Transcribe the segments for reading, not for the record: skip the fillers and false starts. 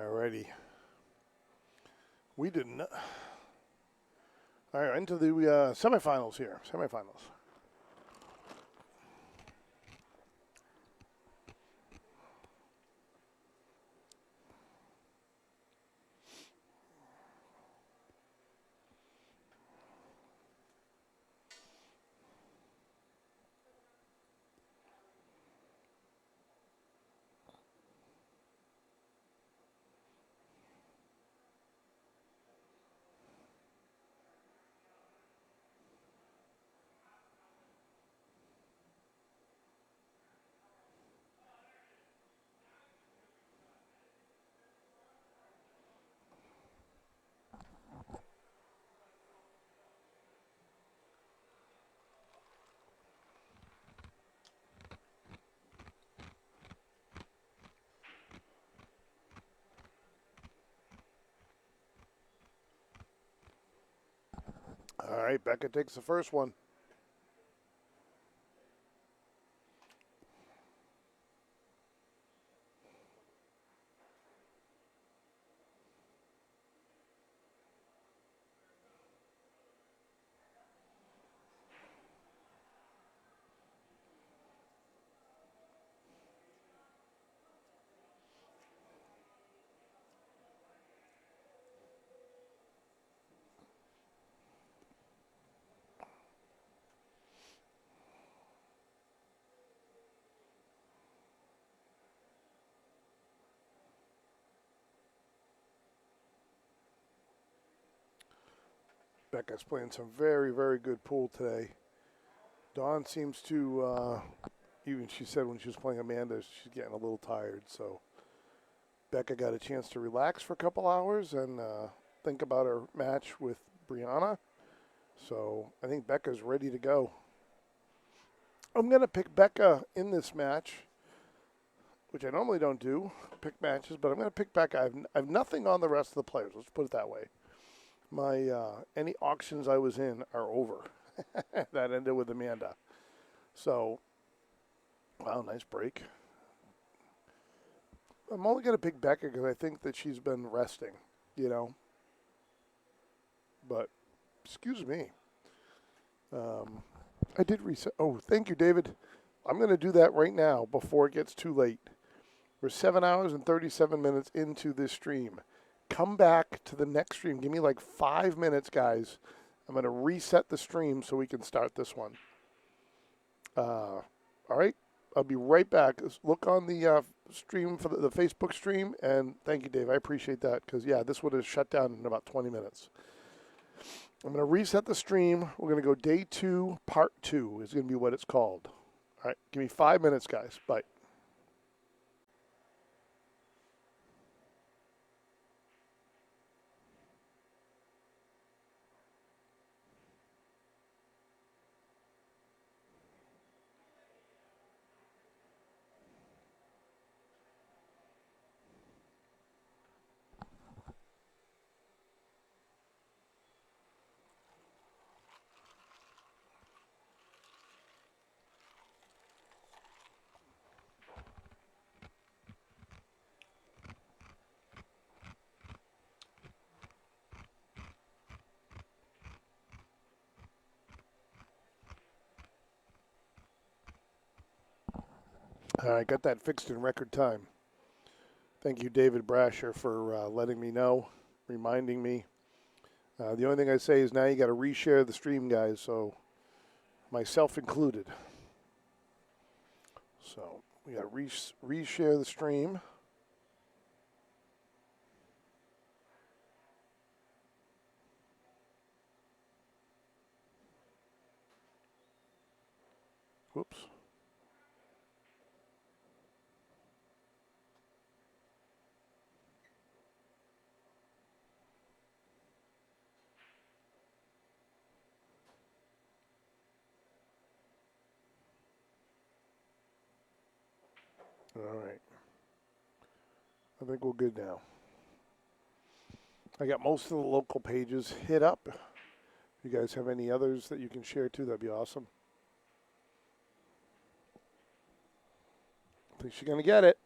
Alrighty. We did not. All right, into the semifinals here. Semifinals. All right, Becca takes the first one. Becca's playing some very, very good pool today. Dawn seems to, even she said when she was playing Amanda, she's getting a little tired. So Becca got a chance to relax for a couple hours and think about her match with Brianna. So I think Becca's ready to go. I'm going to pick Becca in this match, which I normally don't do, pick matches, but I'm going to pick Becca. I have nothing on the rest of the players. Let's put it that way. My any auctions I was in are over. That ended with Amanda. So, wow, nice break. I'm only going to pick Becca because I think that she's been resting, you know. But, excuse me. I did reset. Oh, thank you, David. I'm going to do that right now before it gets too late. We're 7 hours and 37 minutes into this stream. Come back to the next stream. Give me like 5 minutes, guys. I'm going to reset the stream so we can start this one. All right. I'll be right back. Look on the stream for the Facebook stream. And thank you, Dave. I appreciate that because, yeah, this would have shut down in about 20 minutes. I'm going to reset the stream. We're going to go day 2, part 2 is going to be what it's called. All right. Give me 5 minutes, guys. Bye. All right, got that fixed in record time. Thank you, David Brasher, for letting me know, reminding me. The only thing I say is now you got to reshare the stream, guys, so myself included. So we got to reshare the stream. Whoops. All right. I think we're good now. I got most of the local pages hit up. If you guys have any others that you can share too, that'd be awesome. I think she's going to get it.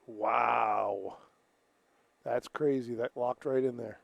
Wow. That's crazy. That locked right in there.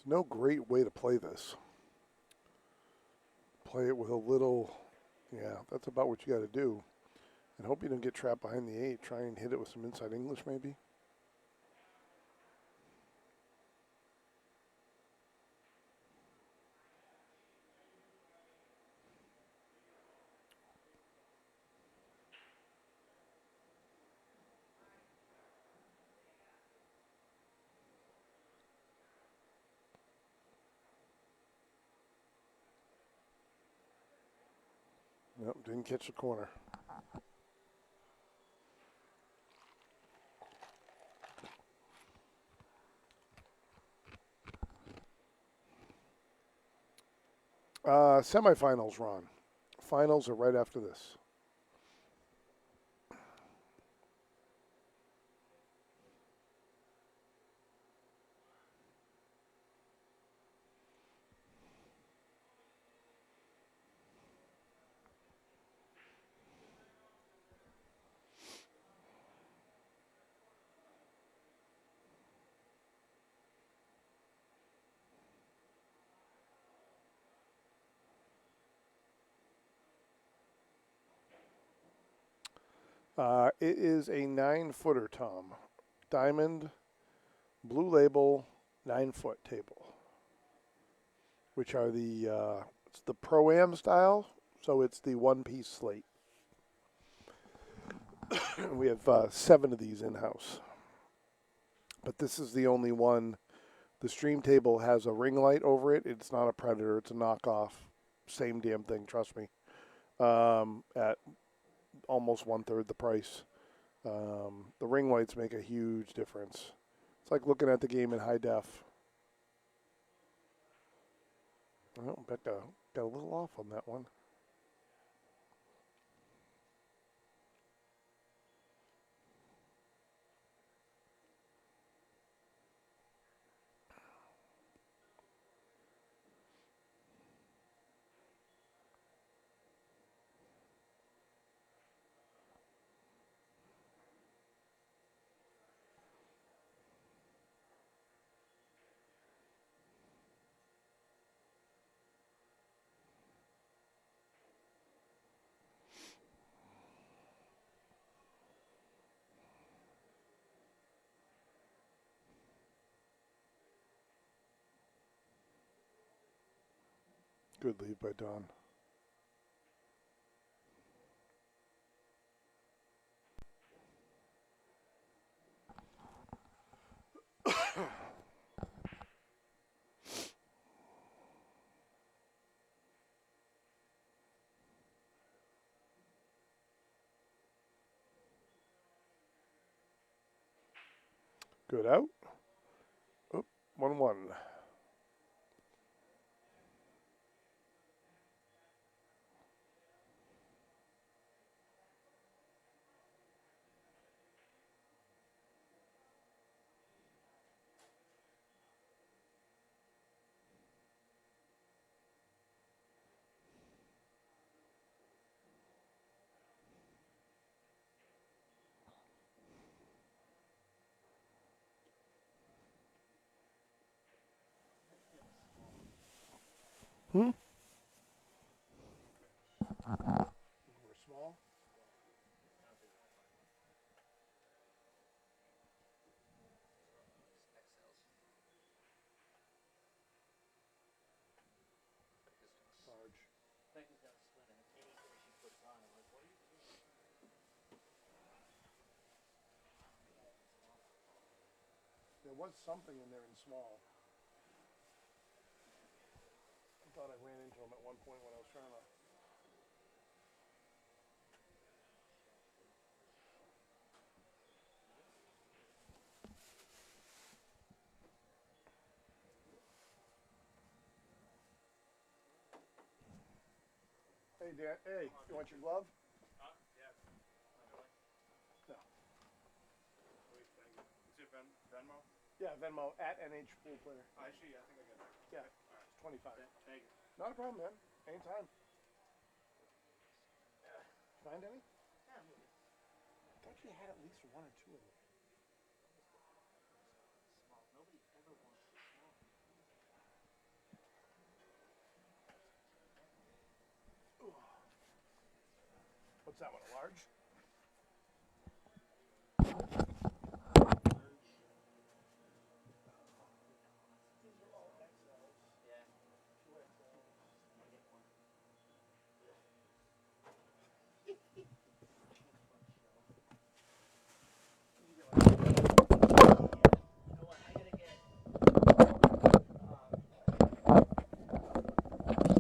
There's no great way to play this. Play it with a little, yeah, that's about what you got to do. And hope you don't get trapped behind the 8. Try and hit it with some inside English maybe. Nope, didn't catch the corner. Semifinals, Ron. Finals are right after this. It is a 9-footer, Tom. Diamond, blue label, 9-foot table, which are it's the Pro-Am style, so it's the one-piece slate. We have 7 of these in-house. But this is the only one. The stream table has a ring light over it. It's not a Predator. It's a knockoff. Same damn thing, trust me. At almost 1/3 the price. The ring lights make a huge difference. It's like looking at the game in high def. Oh, Becca got a little off on that one. Good lead by Don. Good out. Oh, 1-1. Hmm? We're small. Large. There was something in there in small. I thought I ran into him at one point when I was trying to. Hey, Dan. Hey, you want your glove? Yeah. No. Wait, thank you. Is it Venmo? Yeah, Venmo at NH Pool Player. Actually, I think I got it. Yeah, All right. 25. Thank you. Not a problem, man. Anytime. Find any? Yeah, I thought you had at least one or two of them. small. Nobody ever wants the small. What's that one, a large? These are all XLs. Yeah. 2XLs. I get one. You know what? I gotta get.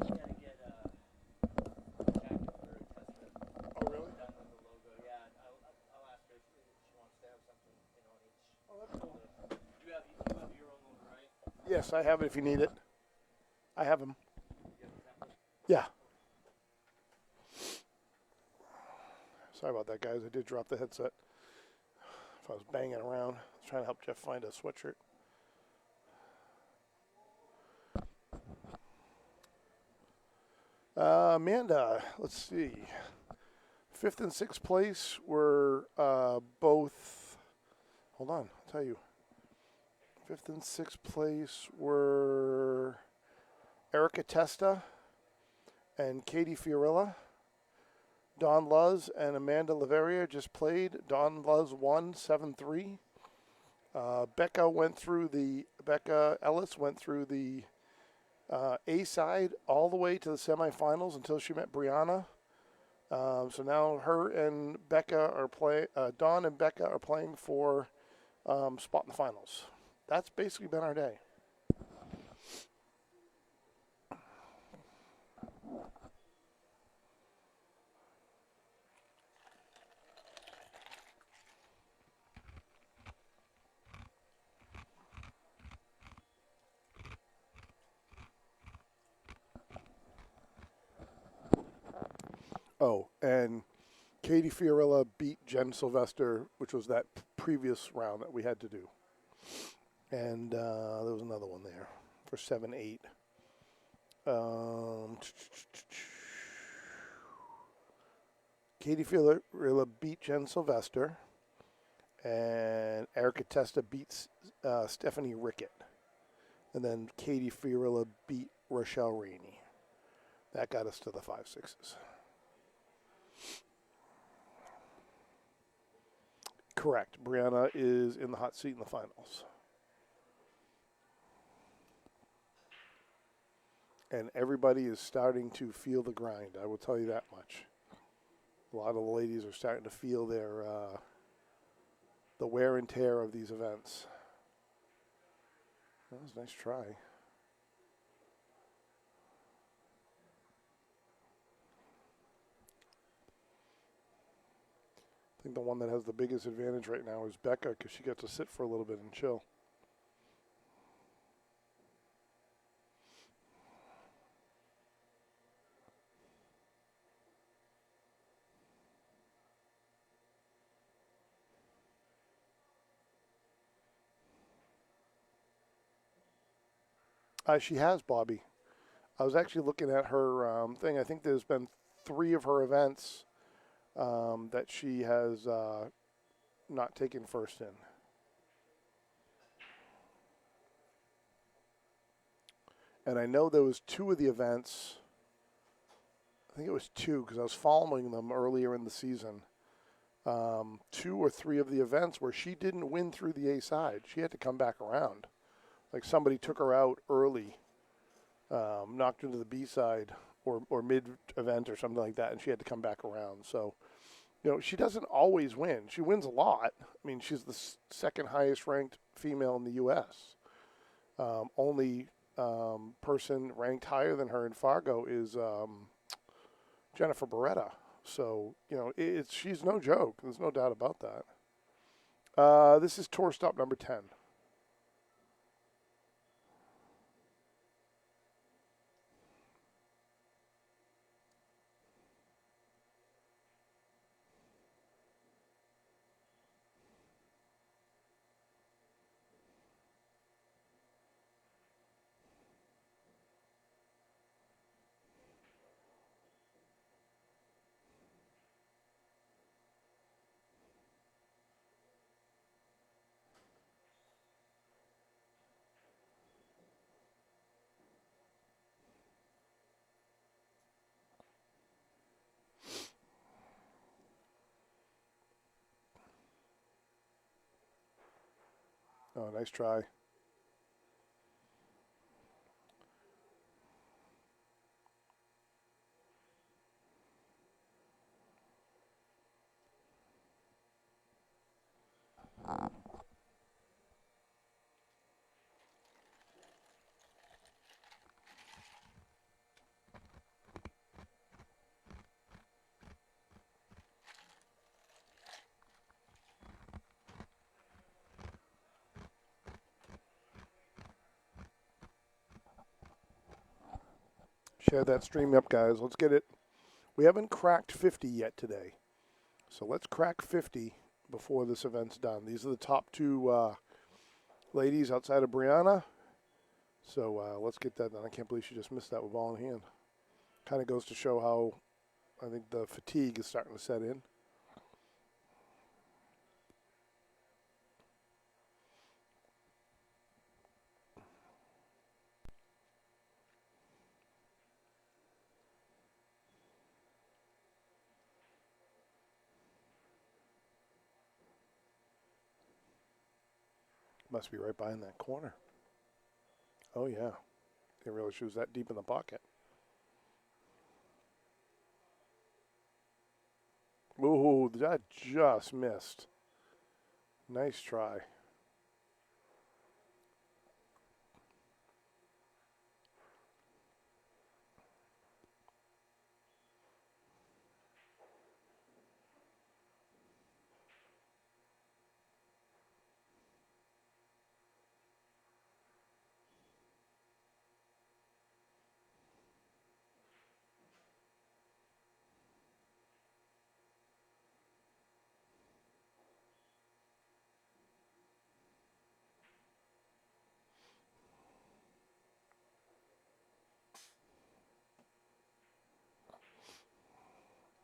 Jacket for a Tesla. Oh, really? Done with the logo. Yeah, I'll ask her if she wants to have something, on each. Oh, that's cool. You have your own logo, right? Yes, I have it if you need it. I have them. You have a template? Yeah. Sorry about that, guys. I did drop the headset. If I was banging around, I was trying to help Jeff find a sweatshirt. Amanda, let's see. 5th and 6th place were both. Hold on, I'll tell you. 5th and 6th place were Erica Testa and Katie Fiorilla. Dawn Luz and Amanda Laveria just played. Dawn Luz won 7-3. Becca Ellis went through the A side all the way to the semifinals until she met Brianna. So now her and Becca are Dawn and Becca are playing for spot in the finals. That's basically been our day. Oh, and Katie Fiorilla beat Jen Sylvester, which was that previous round that we had to do. And there was another one there for 7-8. Katie Fiorilla beat Jen Sylvester, and Erica Testa beats Stephanie Rickett. And then Katie Fiorilla beat Rochelle Rainey. That got us to the 5-6s. Correct. Brianna is in the hot seat in the finals. And everybody is starting to feel the grind, I will tell you that much. A lot of the ladies are starting to feel the wear and tear of these events. That was a nice try. I think the one that has the biggest advantage right now is Becca because she gets to sit for a little bit and chill. She has, Bobby. I was actually looking at her thing. I think there's been 3 of her events that she has not taken first in. And I know there was 2 of the events. I think it was 2 because I was following them earlier in the season. 2 or 3 of the events where she didn't win through the A side. She had to come back around. Like somebody took her out early, knocked her to the B side or mid-event or something like that, and she had to come back around. So, she doesn't always win. She wins a lot. I mean, she's the second highest ranked female in the U.S. Only person ranked higher than her in Fargo is Jennifer Beretta. So, she's no joke. There's no doubt about that. This is tour stop number 10. Oh, nice try. Share that stream up, guys. Let's get it. We haven't cracked 50 yet today. So let's crack 50 before this event's done. These are the top two ladies outside of Brianna. So let's get that done. I can't believe she just missed that with ball in hand. Kind of goes to show how I think the fatigue is starting to set in. Must be right behind that corner. Oh, yeah. Didn't realize she was that deep in the pocket. Ooh, that just missed. Nice try.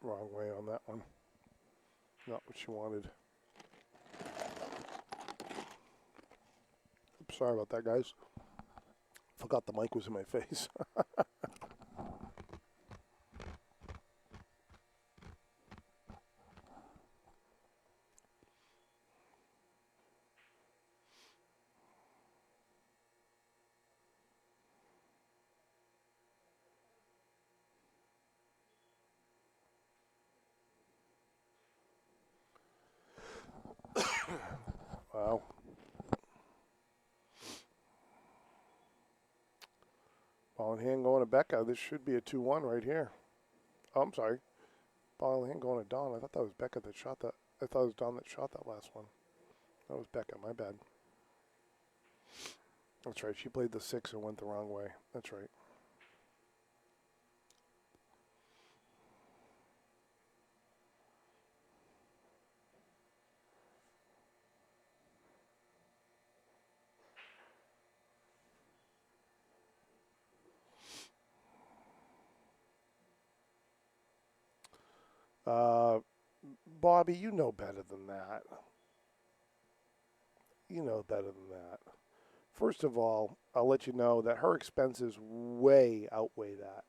Wrong way on that one. Not what she wanted. Oops, sorry about that, guys. Forgot the mic was in my face. Wow. Ball in hand going to Becca. This should be a 2-1 right here. Oh, I'm sorry. Ball in hand going to Dawn. I thought that was Becca that shot that. I thought it was Dawn that shot that last one. That was Becca. My bad. That's right. She played the 6 and went the wrong way. That's right. Bobby, you know better than that. You know better than that. First of all, I'll let you know that her expenses way outweigh that.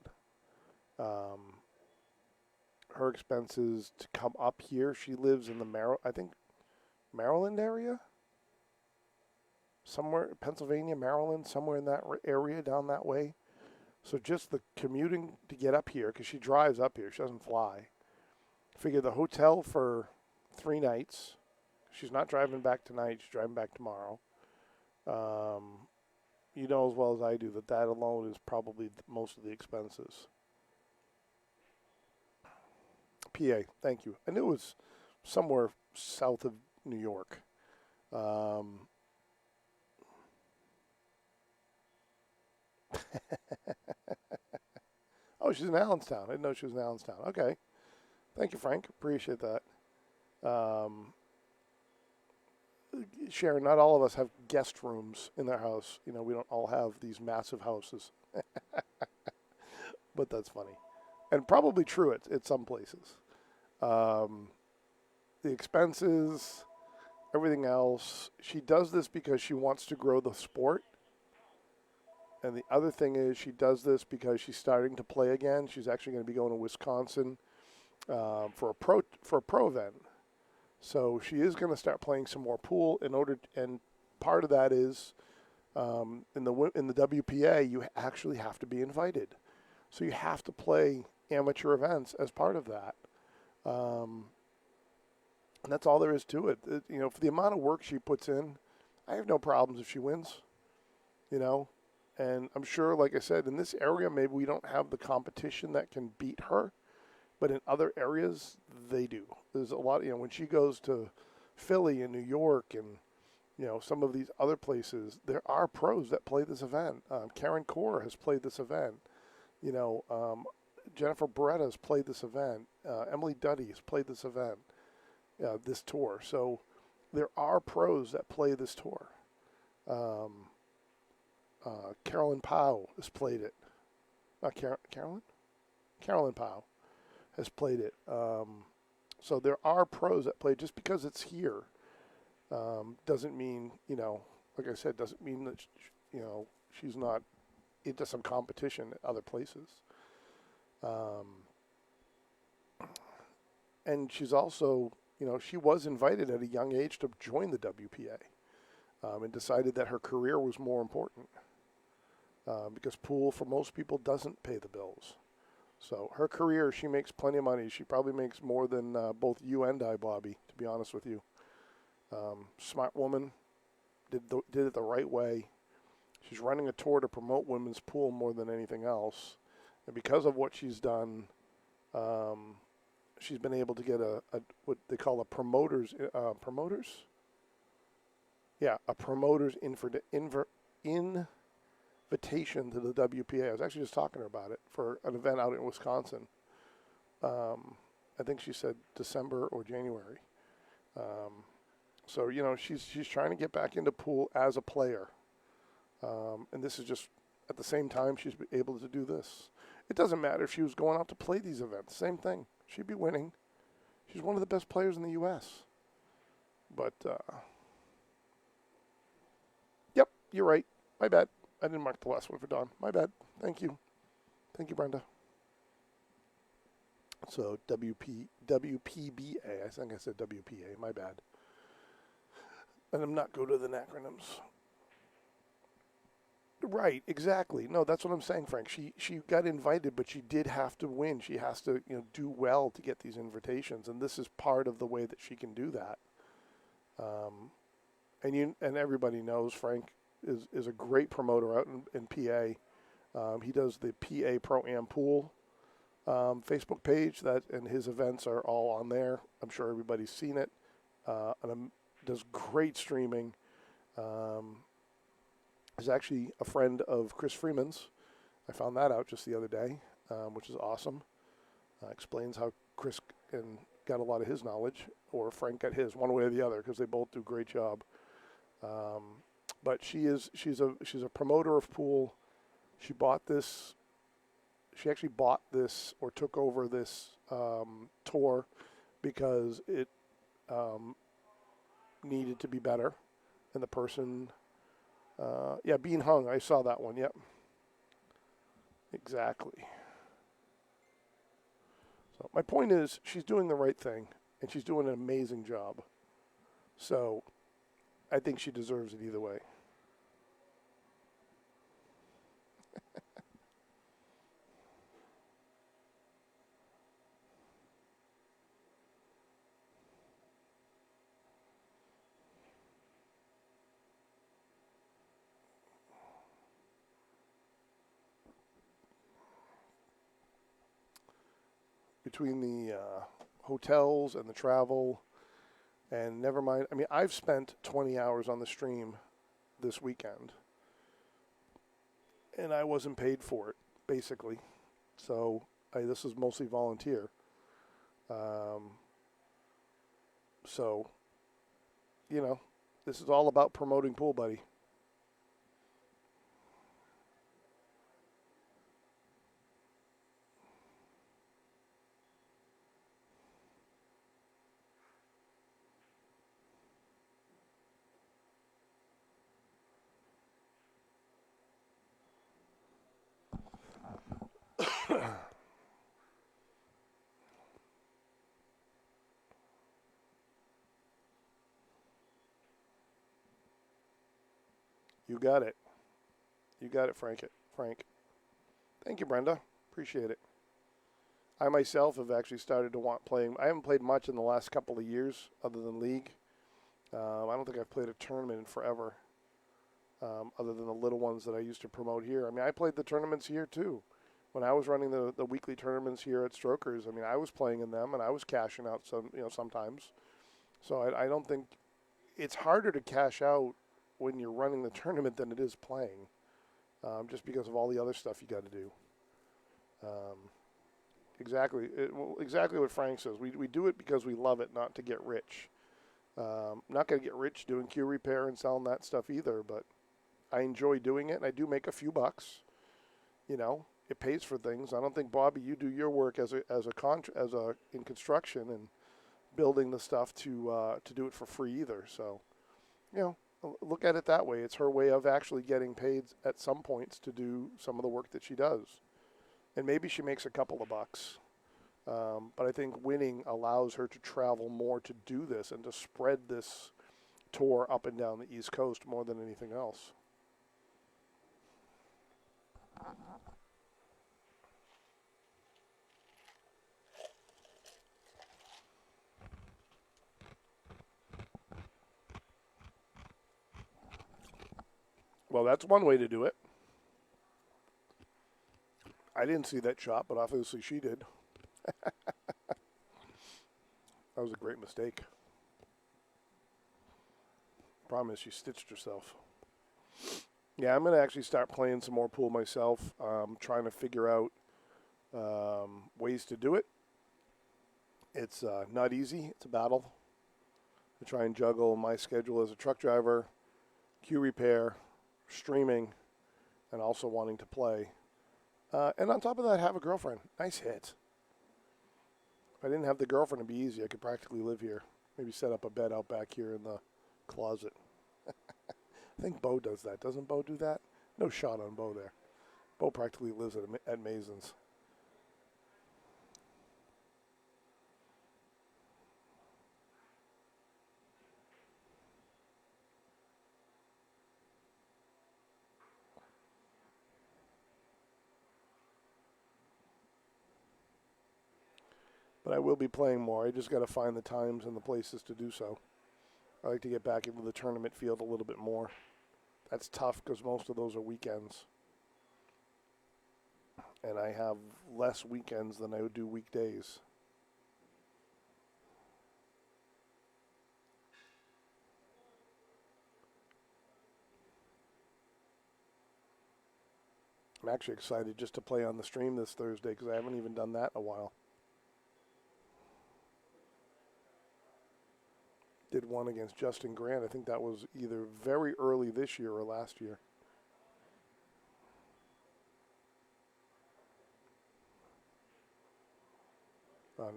Her expenses to come up here, she lives in the Maryland area? Somewhere, Pennsylvania, Maryland, somewhere in that area down that way. So just the commuting to get up here, because she drives up here, she doesn't fly. Figure the hotel for 3 nights. She's not driving back tonight, she's driving back tomorrow. You know as well as I do that alone is probably most of the expenses. PA, thank you. I knew it was somewhere south of New York. Oh, she's in Allenstown. I didn't know she was in Allenstown. Okay. Thank you, Frank. Appreciate that. Sharon, not all of us have guest rooms in their house. You know, we don't all have these massive houses. But that's funny. And probably true at some places. The expenses, everything else. She does this because she wants to grow the sport. And the other thing is she does this because she's starting to play again. She's actually going to be going to Wisconsin for a pro event. So she is going to start playing some more pool in order and part of that is in the WPA, you actually have to be invited. So you have to play amateur events as part of that. And that's all there is to it. For the amount of work she puts in, I have no problems if she wins. And I'm sure, like I said, in this area, maybe we don't have the competition that can beat her. But in other areas, they do. There's a lot, when she goes to Philly and New York and, some of these other places, there are pros that play this event. Karen Core has played this event. Jennifer Beretta has played this event. Emily Duddy has played this event, this tour. So there are pros that play this tour. Carolyn Powell has played it. Carolyn? Carolyn Powell has played it. So there are pros that play. Just because it's here doesn't mean, like I said, doesn't mean that, she's not into some competition at other places. And she's also, she was invited at a young age to join the WPA and decided that her career was more important because pool, for most people, doesn't pay the bills. So her career, she makes plenty of money. She probably makes more than both you and I, Bobby, to be honest with you. Smart woman, did it the right way. She's running a tour to promote women's pool more than anything else. And because of what she's done, she's been able to get a what they call a promoters? Yeah, a promoters invitation to the WPA. I was actually just talking to her about it for an event out in Wisconsin. I think she said December or January. So, she's trying to get back into pool as a player. And this is just, at the same time, she's able to do this. It doesn't matter if she was going out to play these events. Same thing. She'd be winning. She's one of the best players in the U.S. But, yep, you're right. My bad. I didn't mark the last one for Dawn. My bad. Thank you. Thank you, Brenda. So, WPBA. I think I said WPA. My bad. And I'm not good with the acronyms. Right, exactly. No, that's what I'm saying, Frank. She got invited, but she did have to win. She has to, do well to get these invitations, and this is part of the way that she can do that. And everybody knows Frank is a great promoter out in PA. He does the PA Pro-Am Pool Facebook page, and his events are all on there. I'm sure everybody's seen it. And does great streaming. Is actually a friend of Chris Freeman's. I found that out just the other day, which is awesome. Explains how Chris got a lot of his knowledge, or Frank got his, one way or the other, because they both do a great job. But she's a promoter of pool. She actually bought this or took over this tour because it needed to be better, and the person. Being hung. I saw that one. Yep. Exactly. So my point is, she's doing the right thing, and she's doing an amazing job. So I think she deserves it either way. Between the hotels and the travel, and never mind. I mean, I've spent 20 hours on the stream this weekend, and I wasn't paid for it, basically. So this is mostly volunteer. So, this is all about promoting Pool Buddy. You got it. You got it, Frank. Thank you, Brenda. Appreciate it. I myself have actually started to want playing. I haven't played much in the last couple of years other than League. I don't think I've played a tournament in forever, other than the little ones that I used to promote here. I mean, I played the tournaments here too. When I was running the weekly tournaments here at Strokers, I mean, I was playing in them and I was cashing out sometimes. So I don't think it's harder to cash out when you're running the tournament than it is playing, just because of all the other stuff you got to do. Exactly what Frank says. We do it because we love it, not to get rich. Not going to get rich doing queue repair and selling that stuff either, but I enjoy doing it, and I do make a few bucks. You know, it pays for things. I don't think, Bobby, you do your work in construction and building the stuff to do it for free either. So, you know, look at it that way. It's her way of actually getting paid at some points to do some of the work that she does. And maybe she makes a couple of bucks. But I think winning allows her to travel more to do this and to spread this tour up and down the East Coast more than anything else. Well, that's one way to do it. I didn't see that shot, but obviously she did. That was a great mistake. Problem is she stitched herself. Yeah, I'm going to actually start playing some more pool myself, trying to figure out ways to do it. It's not easy. It's a battle to try and juggle my schedule as a truck driver, queue repair, streaming, and also wanting to play. And on top of that, have a girlfriend. Nice hit. If I didn't have the girlfriend, it'd be easy. I could practically live here. Maybe set up a bed out back here in the closet. I think Bo does that. Doesn't Bo do that? No shot on Bo there. Bo practically lives at Mason's. But I will be playing more. I just got to find the times and the places to do so. I like to get back into the tournament field a little bit more. That's tough because most of those are weekends. And I have less weekends than I would do weekdays. I'm actually excited just to play on the stream this Thursday because I haven't even done that in a while. Did one against Justin Grant. I think that was either very early this year or last year.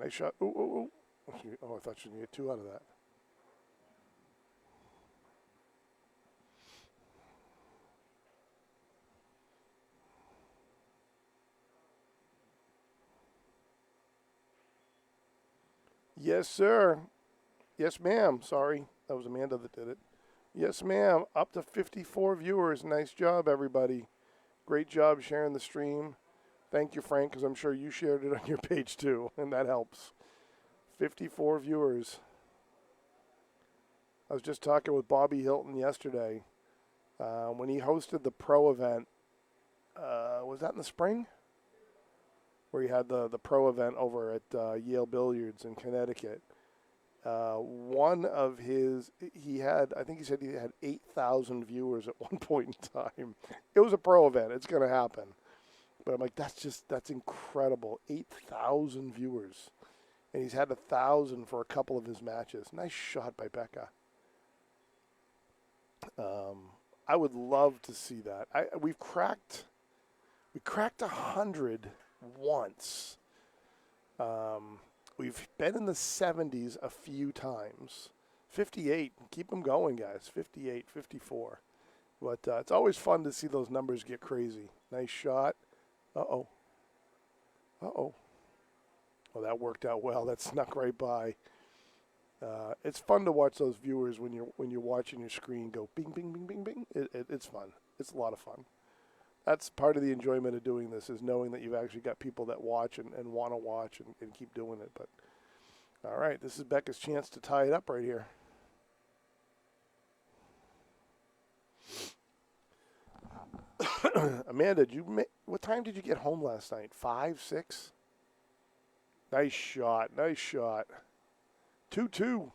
Nice shot. Ooh. Oh, I thought she needed 2 out of that. Yes, sir. Yes, ma'am. Sorry. That was Amanda that did it. Yes, ma'am. Up to 54 viewers. Nice job, everybody. Great job sharing the stream. Thank you, Frank, because I'm sure you shared it on your page too, and that helps. 54 viewers. I was just talking with Bobby Hilton yesterday when he hosted the pro event. Was that in the spring? Where he had the pro event over at Yale Billiards in Connecticut. One of his, I think he said he had 8,000 viewers at one point in time. It was a pro event. It's going to happen. But I'm like, that's incredible. 8,000 viewers. And he's had 1,000 for a couple of his matches. Nice shot by Becca. I would love to see that. We cracked 100 once. We've been in the 70s a few times. 58. Keep them going, guys. 58, 54. But it's always fun to see those numbers get crazy. Nice shot. Uh-oh. Oh, that worked out well. That snuck right by. It's fun to watch those viewers when you're watching your screen go bing, bing, bing, bing, bing. It's fun. It's a lot of fun. That's part of the enjoyment of doing this, is knowing that you've actually got people that watch and want to watch and keep doing it. But all right, this is Becca's chance to tie it up right here. Amanda, what time did you get home last night? 5, 6? Nice shot. Nice shot. 2-2.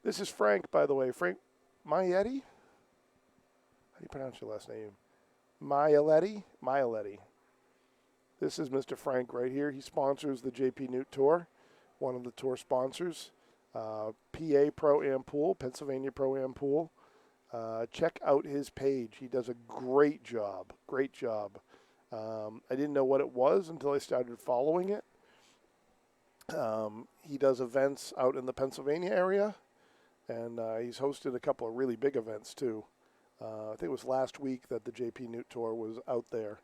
This is Frank, by the way. Frank Maietti? How do you pronounce your last name? Maietti? Maietti. This is Mr. Frank right here. He sponsors the JPNEWT Tour, one of the tour sponsors. PA Pro-Am Pool, Pennsylvania Pro-Am Pool. Check out his page. He does a great job. Great job. I didn't know what it was until I started following it. He does events out in the Pennsylvania area, and he's hosted a couple of really big events too. I think it was last week that the JPNEWT Tour was out there,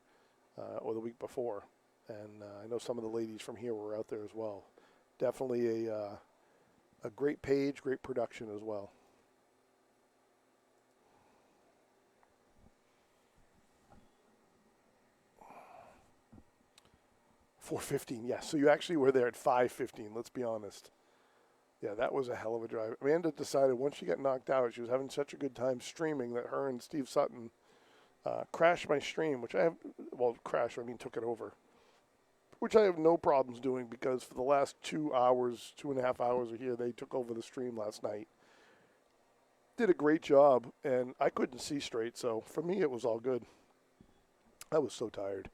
or the week before, and I know some of the ladies from here were out there as well. Definitely a great page, great production as well. $4.15, yes. So you actually were there at 5:15. Let's be honest. Yeah, that was a hell of a drive. Amanda decided once she got knocked out, she was having such a good time streaming that her and Steve Sutton crashed my stream, which I have, well, crashed, I mean took it over, which I have no problems doing because for the last 2 hours, 2.5 hours here, they took over the stream last night. Did a great job, and I couldn't see straight, so for me it was all good. I was so tired.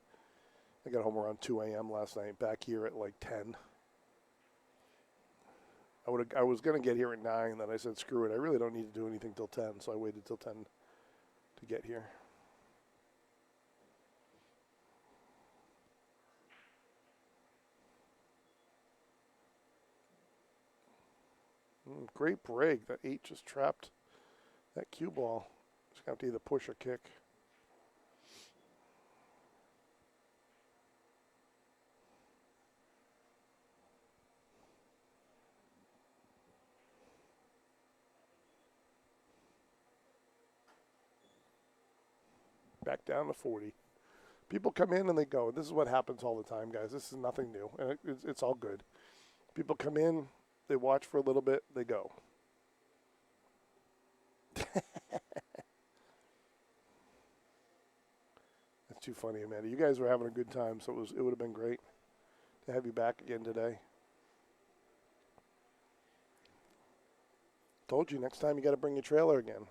I got home around 2 a.m. last night, back here at like 10. I was going to get here at 9, then I said, screw it. I really don't need to do anything till 10, so I waited till 10 to get here. Great break. That 8 just trapped that cue ball. Just going to have to either push or kick. Back down to 40. People come in and they go. This is what happens all the time, guys. This is nothing new, and it's all good. People come in, they watch for a little bit, they go. That's too funny, Amanda. You guys were having a good time, so it would have been great to have you back again today. Told you, next time you got to bring your trailer again.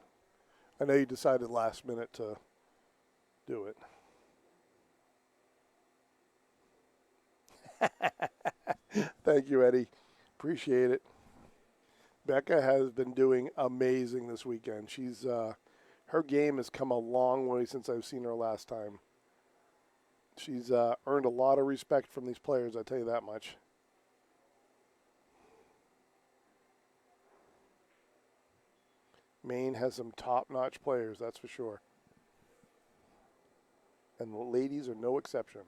I know you decided last minute to do it. Thank you, Eddie. Appreciate it. Becca has been doing amazing this weekend. She's her game has come a long way since I've seen her last time. She's earned a lot of respect from these players, I tell you that much. Maine has some top-notch players, that's for sure. And the ladies are no exception.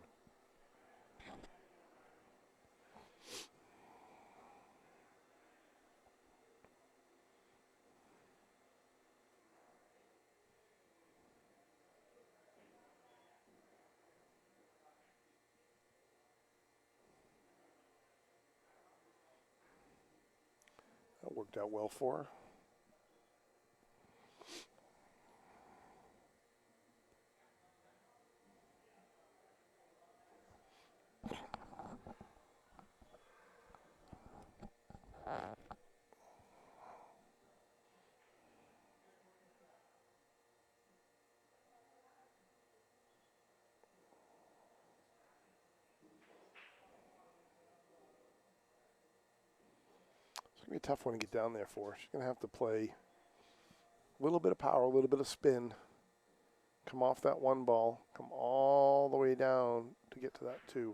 That worked out well for her. It's going to be a tough one to get down there for. She's going to have to play a little bit of power, a little bit of spin, come off that one ball, come all the way down to get to that 2.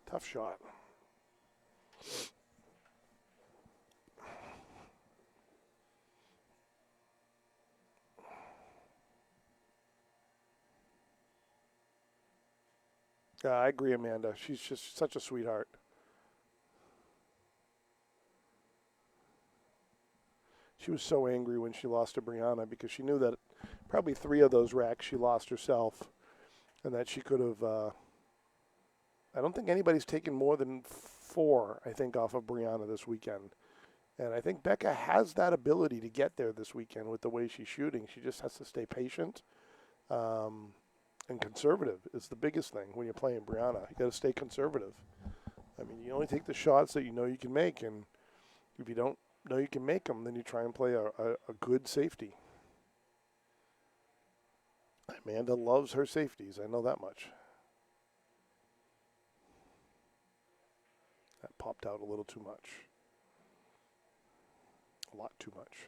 Tough shot. I agree, Amanda. She's just such a sweetheart. She was so angry when she lost to Brianna because she knew that probably 3 of those racks she lost herself, and that she could have. I don't think anybody's taken more than 4, I think, off of Brianna this weekend. And I think Becca has that ability to get there this weekend with the way she's shooting. She just has to stay patient and conservative is the biggest thing when you're playing Brianna. You got to stay conservative. I mean, you only take the shots that you know you can make, and if you don't know you can make them, then you try and play a good safety. Amanda loves her safeties. I know that much. That popped out a little too much. A lot too much.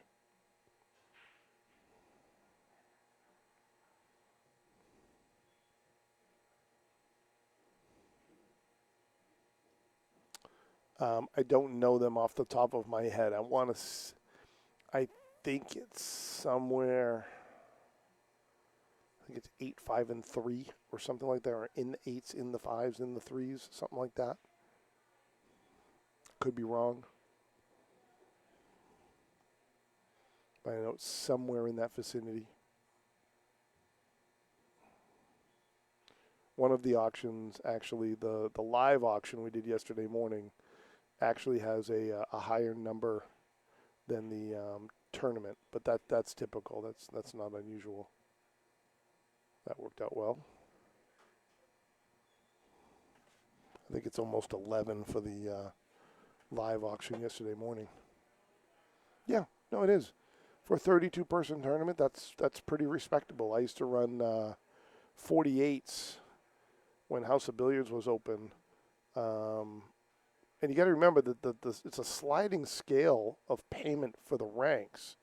I don't know them off the top of my head. I think it's somewhere. I think it's 8, 5, and 3 or something like that, or in the 8s, in the 5s, in the 3s, something like that. Could be wrong. But I know it's somewhere in that vicinity. One of the auctions, actually, the live auction we did yesterday morning, actually has a higher number than the tournament, but that's typical. That's not unusual. That worked out well. I think it's almost 11 for the live auction yesterday morning. Yeah, no, it is. For a 32-person tournament, that's pretty respectable. I used to run 48s when House of Billiards was open. And you got to remember that it's a sliding scale of payment for the ranks.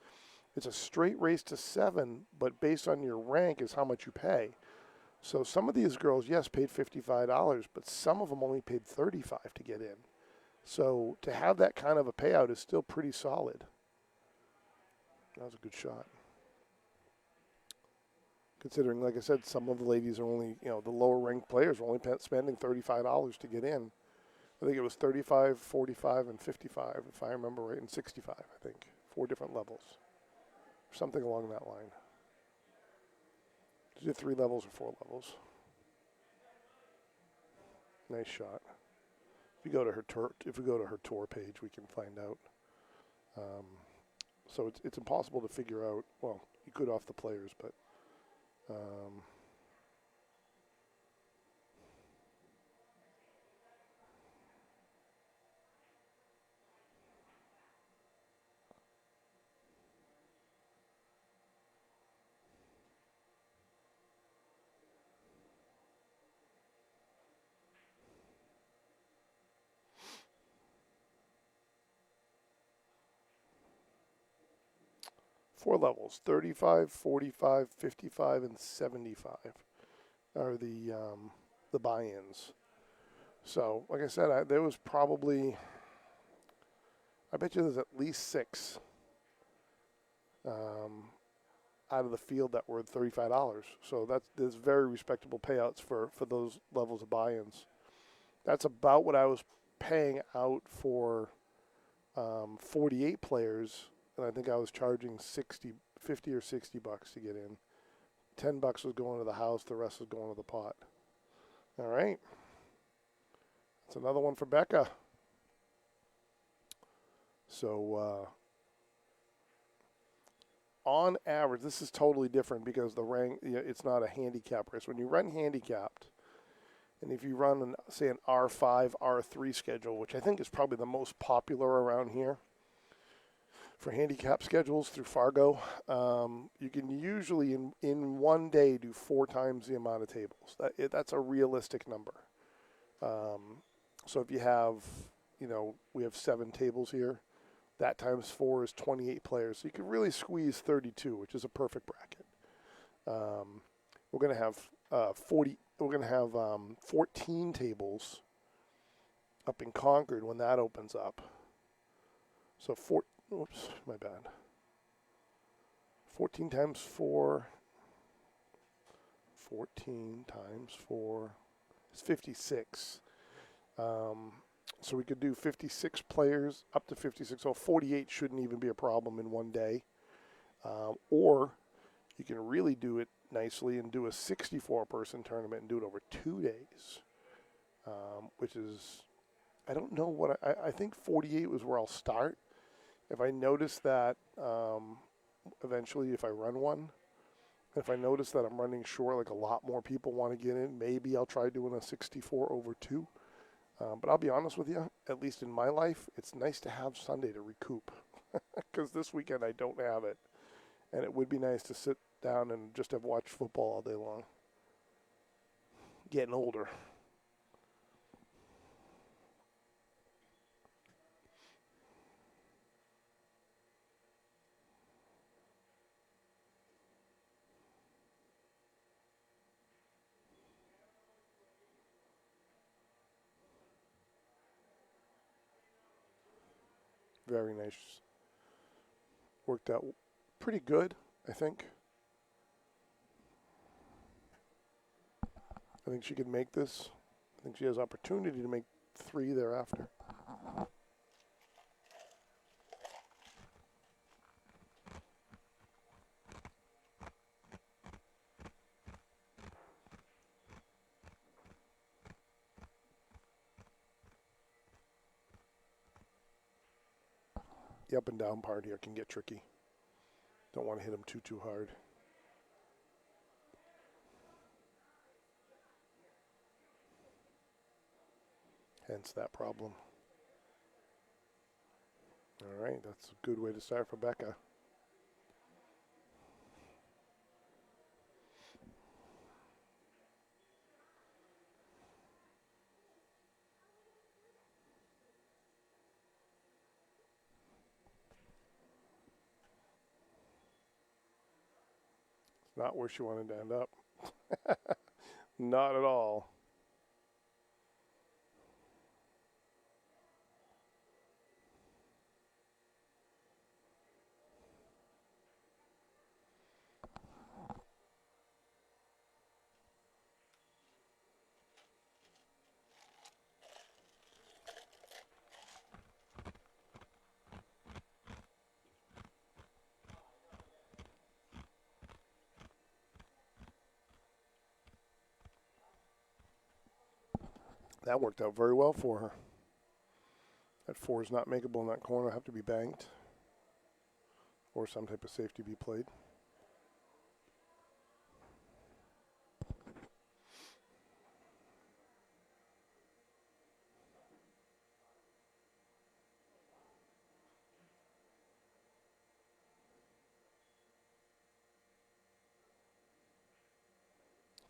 It's a straight race to 7, but based on your rank is how much you pay. So some of these girls, yes, paid $55, but some of them only paid $35 to get in. So to have that kind of a payout is still pretty solid. That was a good shot. Considering, like I said, some of the ladies are only, the lower ranked players are only spending $35 to get in. I think it was 35, 45, and 55, if I remember right, and 65, I think. 4 different levels. Something along that line. Is it 3 levels or 4 levels? Nice shot. If we go to her tour page, we can find out. So it's impossible to figure out. Well, you could off the players, but 4 levels: 35, 45, 55, and 75 are the buy-ins. So, like I said, there was probably, I bet you there's at least 6 out of the field that were $35. So there's very respectable payouts for those levels of buy-ins. That's about what I was paying out for 48 players, and I think I was charging $50 or $60 to get in. $10 was going to the house, the rest was going to the pot. All right. That's another one for Becca. So on average, this is totally different because the rank, it's not a handicap race. When you run handicapped, and if you run, say, an R5, R3 schedule, which I think is probably the most popular around here for handicap schedules through Fargo, you can usually in one day do 4 times the amount of tables. That's a realistic number. So if you have, we have 7 tables here. That times 4 is 28 players. So you can really squeeze 32, which is a perfect bracket. We're going to have 14 tables up in Concord when that opens up. So 14 times 4. 14 times 4 is 56. So we could do 56 players, up to 56. So 48 shouldn't even be a problem in one day. Or you can really do it nicely and do a 64-person tournament and do it over 2 days, which is, I don't know what, I think 48 was where I'll start. If I notice that eventually if I run one, if I notice that I'm running short, like a lot more people want to get in, maybe I'll try doing a 64 over 2. But I'll be honest with you, at least in my life, it's nice to have Sunday to recoup because this weekend I don't have it. And it would be nice to sit down and just have watched football all day long. Getting older. Very nice. Worked out pretty good, I think. I think she could make this. I think she has opportunity to make 3 thereafter. The up and down part here can get tricky. Don't want to hit them too hard. Hence that problem. All right, that's a good way to start for Becca. It's not where she wanted to end up. Not at all. That worked out very well for her. That 4 is not makeable in that corner. Have to be banked. Or some type of safety be played.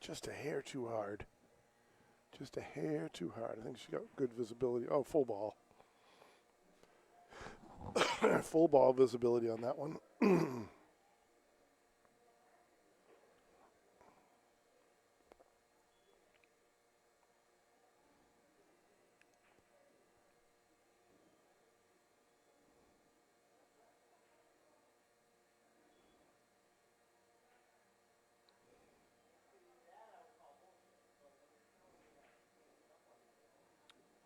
Just a hair too hard. Just a hair too hard. I think she got good visibility. Oh, full ball. Full ball visibility on that one.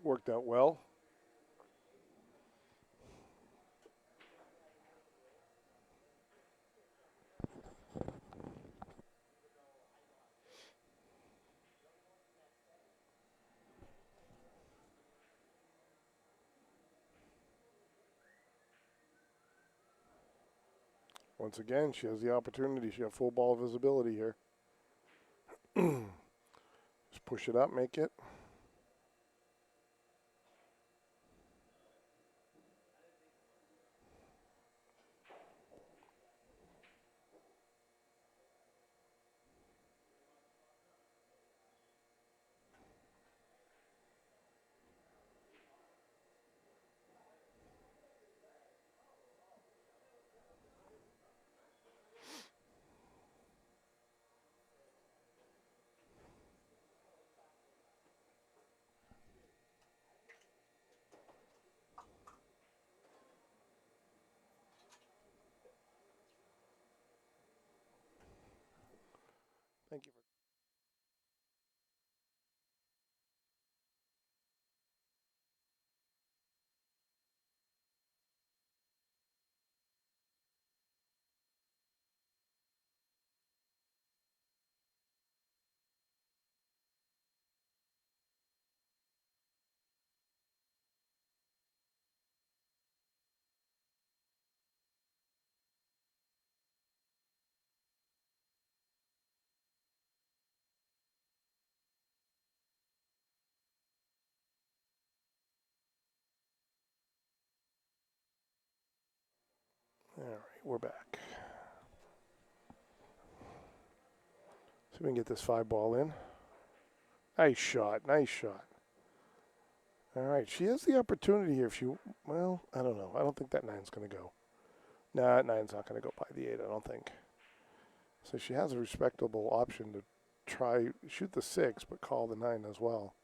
Worked out well. Once again, she has the opportunity. She has full ball visibility here. Just push it up, make it. Thank you. we're back. See if we can get this 5-ball in. Nice shot, nice shot. All right, she has the opportunity here if she, well, I don't know. I don't think that 9's going to go. Nah, 9's not going to go by the 8, I don't think. So she has a respectable option to try, shoot the 6, but call the 9 as well.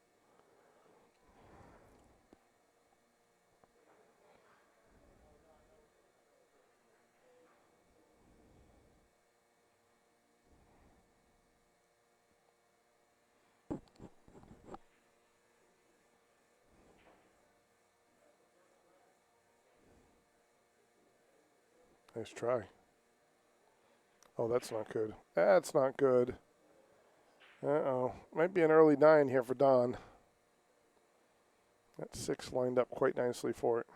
Nice try. Oh, that's not good. That's not good. Uh-oh. Might be an early 9 here for Don. That 6 lined up quite nicely for it.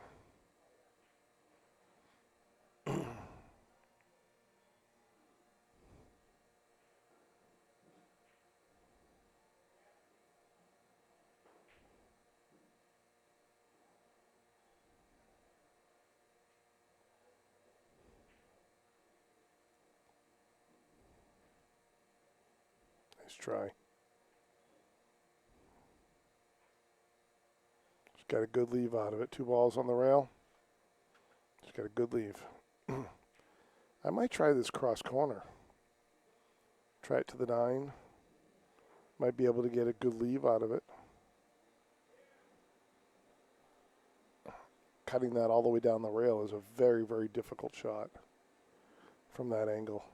Nice try. She's got a good leave out of it. 2 balls on the rail. She's got a good leave. I might try this cross corner. Try it to the 9. Might be able to get a good leave out of it. Cutting that all the way down the rail is a very, very difficult shot from that angle.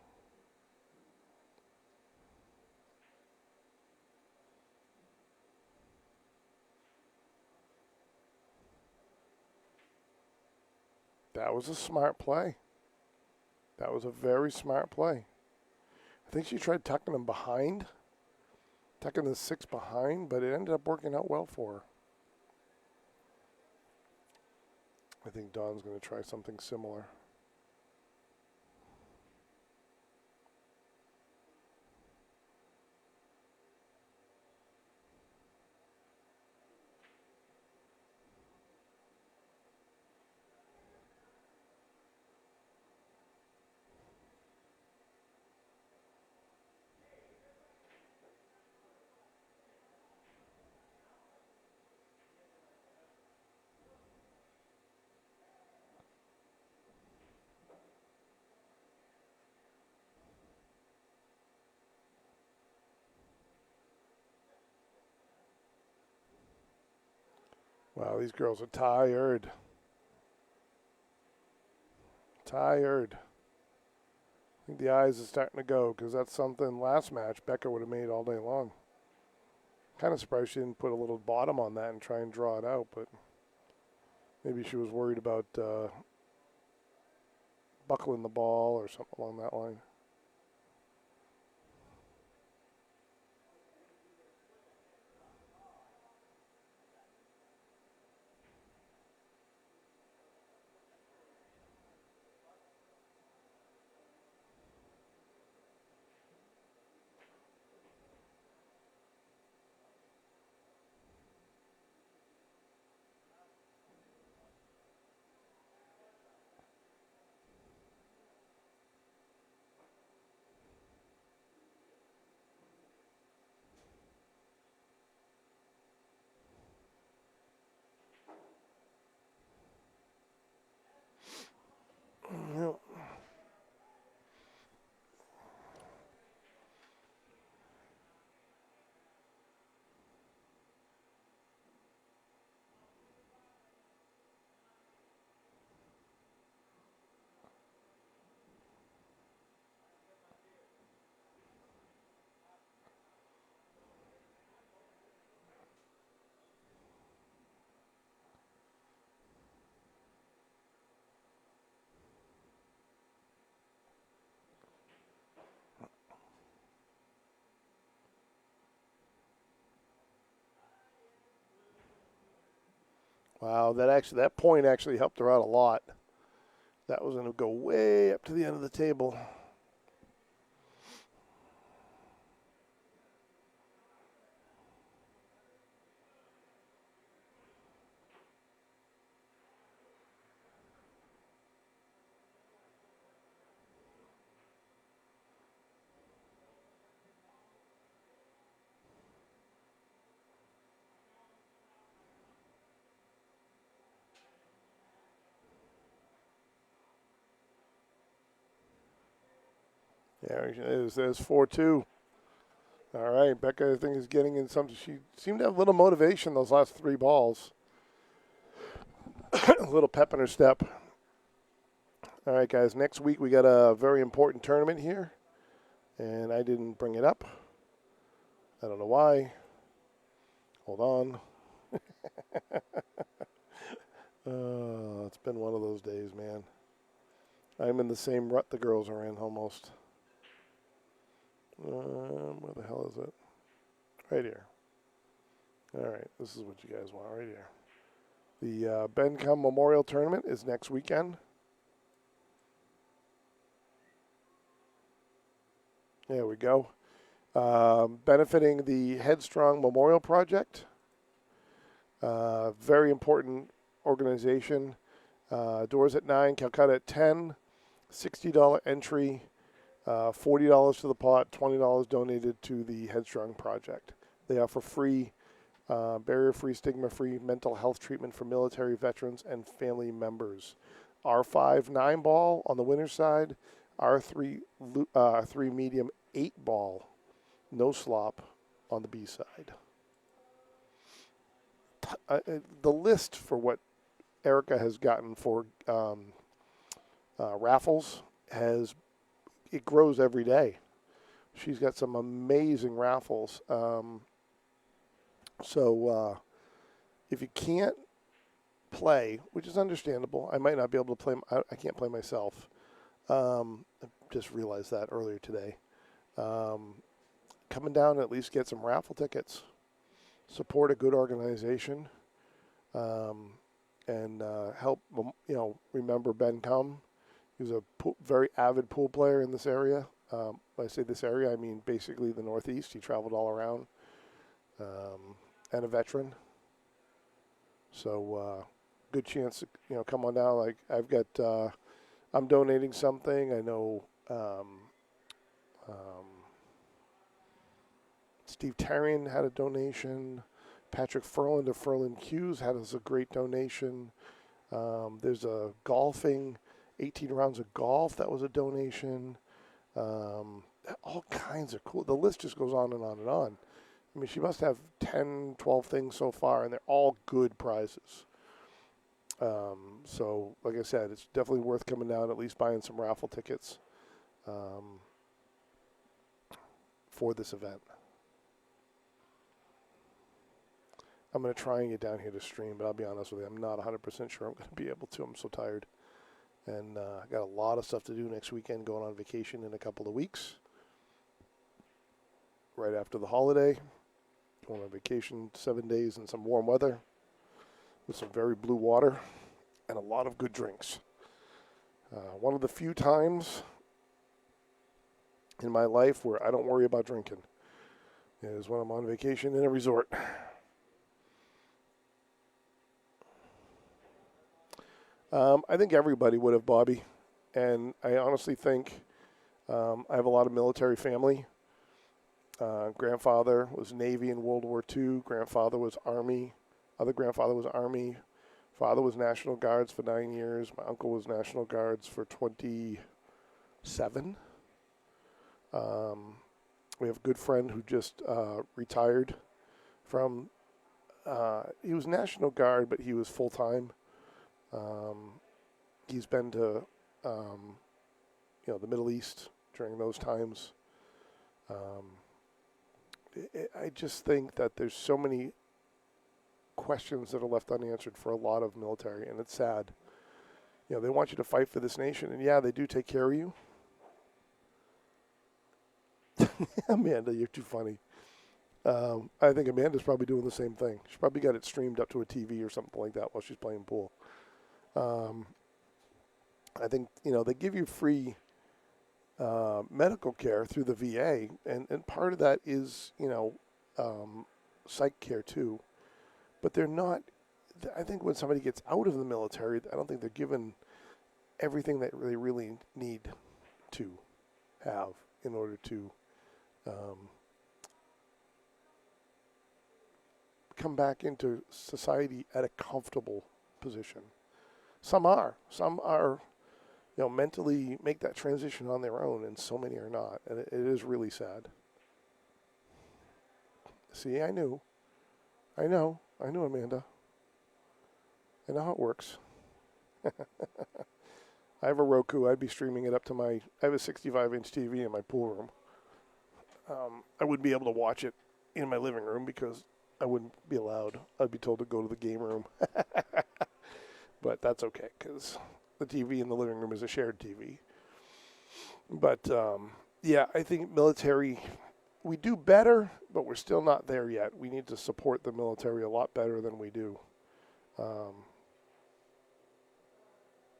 That was a smart play. That was a very smart play. I think she tried tucking him behind, tucking the 6 behind, but it ended up working out well for her. I think Dawn's going to try something similar. Wow, these girls are tired. Tired. I think the eyes are starting to go because that's something last match Becca would have made all day long. Kind of surprised she didn't put a little bottom on that and try and draw it out, but maybe she was worried about buckling the ball or something along that line. Yep. Wow, that point actually helped her out a lot. That was going to go way up to the end of the table. There it is. There's 4-2. All right, Becca, I think, is getting in something. She seemed to have a little motivation those last 3 balls. A little pep in her step. All right, guys, next week we got a very important tournament here, and I didn't bring it up. I don't know why. Hold on. It's been one of those days, man. I'm in the same rut the girls are in, almost. Where the hell is it? Right here. All right, this is what you guys want right here. The Bencom Memorial Tournament is next weekend. There we go. Benefiting the Headstrong Memorial Project. Very important organization. Doors at 9, Calcutta at 10. $60 entry. $40 to the pot, $20 donated to the Headstrong Project. They offer free, barrier-free, stigma-free mental health treatment for military veterans and family members. R5 9-ball on the winner's side, R3 3 medium 8-ball, no slop on the B side. The list for what Erica has gotten for raffles it grows every day. She's got some amazing raffles. So if you can't play, which is understandable, I might not be able to play. I can't play myself. I just realized that earlier today. Coming down and at least get some raffle tickets. Support a good organization. And help, remember Ben Cum. He's a very avid pool player in this area. When I say this area, I mean basically the Northeast. He traveled all around, and a veteran. So good chance to come on down. Like I've got, I'm donating something. I know Steve Tarian had a donation. Patrick Furland of Furland Hughes had us a great donation. There's a golfing. 18 rounds of golf, that was a donation. All kinds of cool. The list just goes on and on and on. I mean, she must have 10, 12 things so far, and they're all good prizes. So, like I said, it's definitely worth coming down, at least buying some raffle tickets for this event. I'm going to try and get down here to stream, but I'll be honest with you, I'm not 100% sure I'm going to be able to. I'm so tired. And I got a lot of stuff to do next weekend, going on vacation in a couple of weeks. Right after the holiday. Going on vacation 7 days in some warm weather with some very blue water and a lot of good drinks. One of the few times in my life where I don't worry about drinking is when I'm on vacation in a resort. I think everybody would have, Bobby. And I honestly think I have a lot of military family. Grandfather was Navy in World War II. Grandfather was Army. Other grandfather was Army. Father was National Guards for 9 years. My uncle was National Guards for 27. We have a good friend who just retired from, he was National Guard, but he was full-time. He's been to, the Middle East during those times. I just think that there's so many questions that are left unanswered for a lot of military, and it's sad. They want you to fight for this nation, and yeah, they do take care of you. Amanda, you're too funny. I think Amanda's probably doing the same thing. She's probably got it streamed up to a TV or something like that while she's playing pool. I think, they give you free medical care through the VA, and part of that is, psych care too. But they're not, I think when somebody gets out of the military, I don't think they're given everything that they really need to have in order to come back into society at a comfortable position. Some are, mentally make that transition on their own, and so many are not, and it is really sad. See, I know, Amanda. I know how it works. I have a Roku. I'd be streaming it up to I have a 65-inch TV in my pool room. I wouldn't be able to watch it in my living room because I wouldn't be allowed. I'd be told to go to the game room. But that's okay because the TV in the living room is a shared TV. But, yeah, I think military, we do better, but we're still not there yet. We need to support the military a lot better than we do.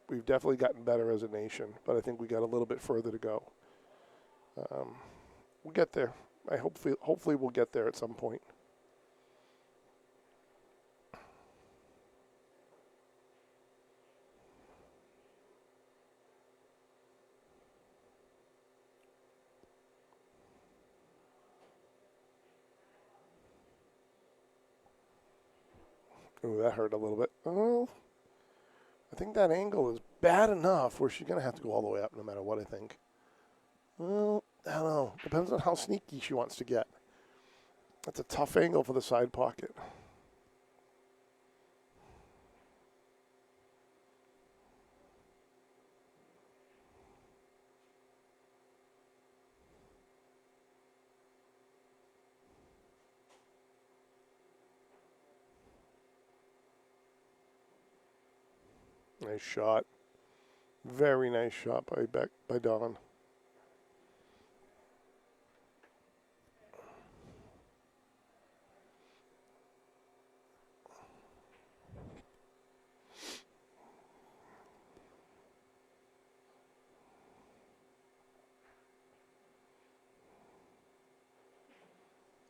We've definitely gotten better as a nation, but I think we got a little bit further to go. We'll get there. Hopefully we'll get there at some point. Ooh, that hurt a little bit. Oh, I think that angle is bad enough where she's going to have to go all the way up no matter what, I think. Well, I don't know. Depends on how sneaky she wants to get. That's a tough angle for the side pocket. Nice shot. Very nice shot by Dawn.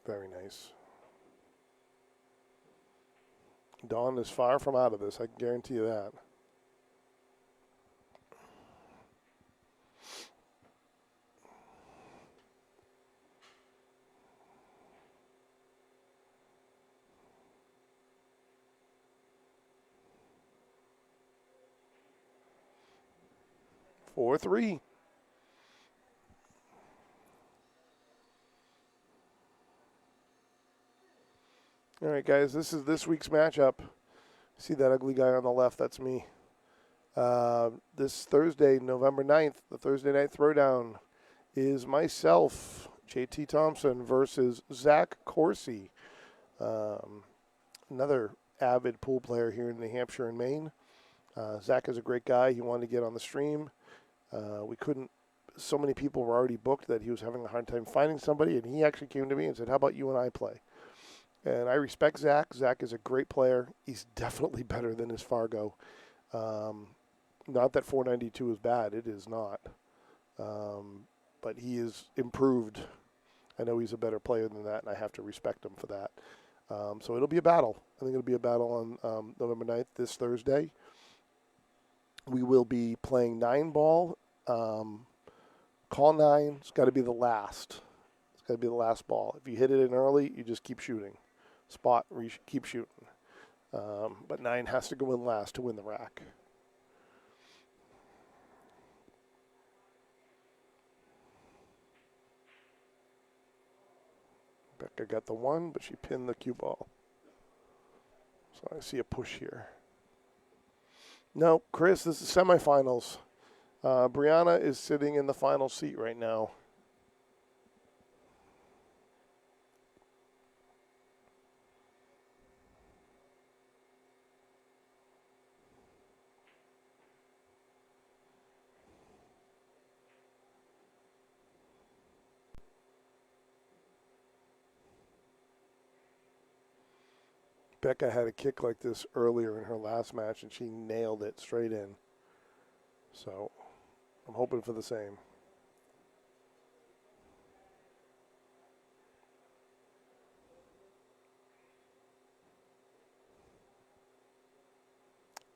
Very nice. Dawn is far from out of this, I can guarantee you that. Four, 3. All right, guys, this is this week's matchup. See that ugly guy on the left? That's me. This Thursday, November 9th, the Thursday night throwdown is myself, JT Thompson, versus Zach Corsi, another avid pool player here in New Hampshire and Maine. Zach is a great guy. He wanted to get on the stream. We couldn't. So many people were already booked that he was having a hard time finding somebody, and he actually came to me and said, how about you and I play? And I respect Zach. Zach is a great player. He's definitely better than his Fargo. Not that 492 is bad. It is not. But he is improved. I know he's a better player than that, and I have to respect him for that. So it'll be a battle. I think it'll be a battle on November 9th, this Thursday. We will be playing 9-ball. Call 9. It's got to be the last. It's got to be the last ball. If you hit it in early, you just keep shooting. Spot, keep shooting. But 9 has to go in last to win the rack. Becca got the 1, but she pinned the cue ball. So I see a push here. No, Chris, this is semifinals. Brianna is sitting in the final seat right now. Becca had a kick like this earlier in her last match, and she nailed it straight in. So I'm hoping for the same.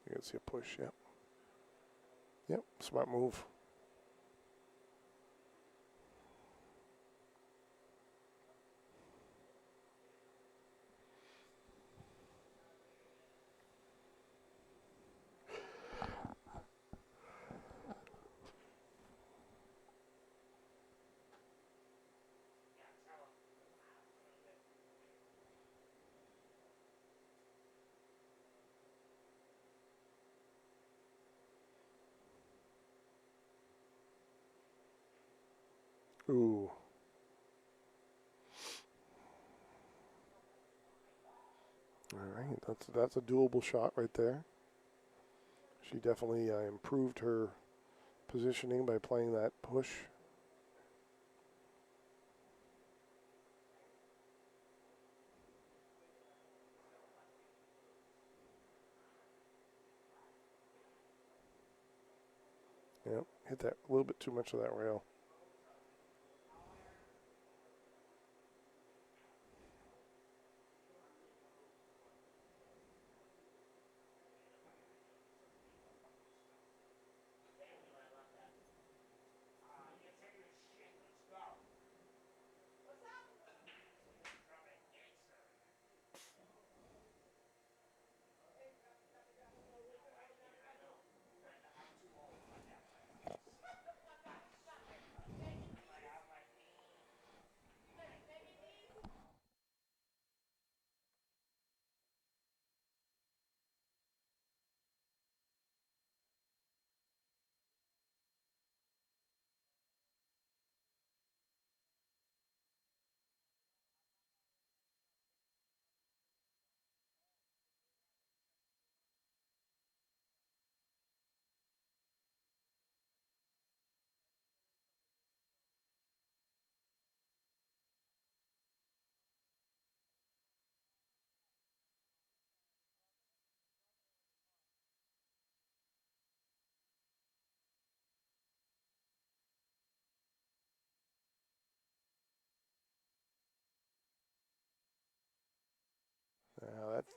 You can see a push, yep. Yep, smart move. Ooh. All right, that's a doable shot right there. She definitely improved her positioning by playing that push. Yep, hit that a little bit too much of that rail.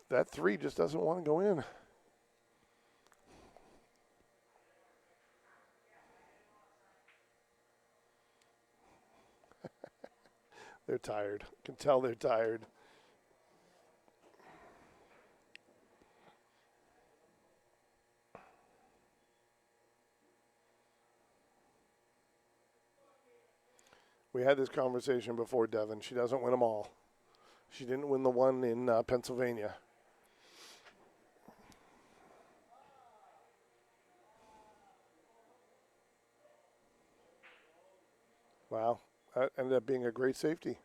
That three just doesn't want to go in. They're tired. Can tell they're tired. We had this conversation before, Devin. She doesn't win them all. She didn't win the one in Pennsylvania. Wow, that ended up being a great safety.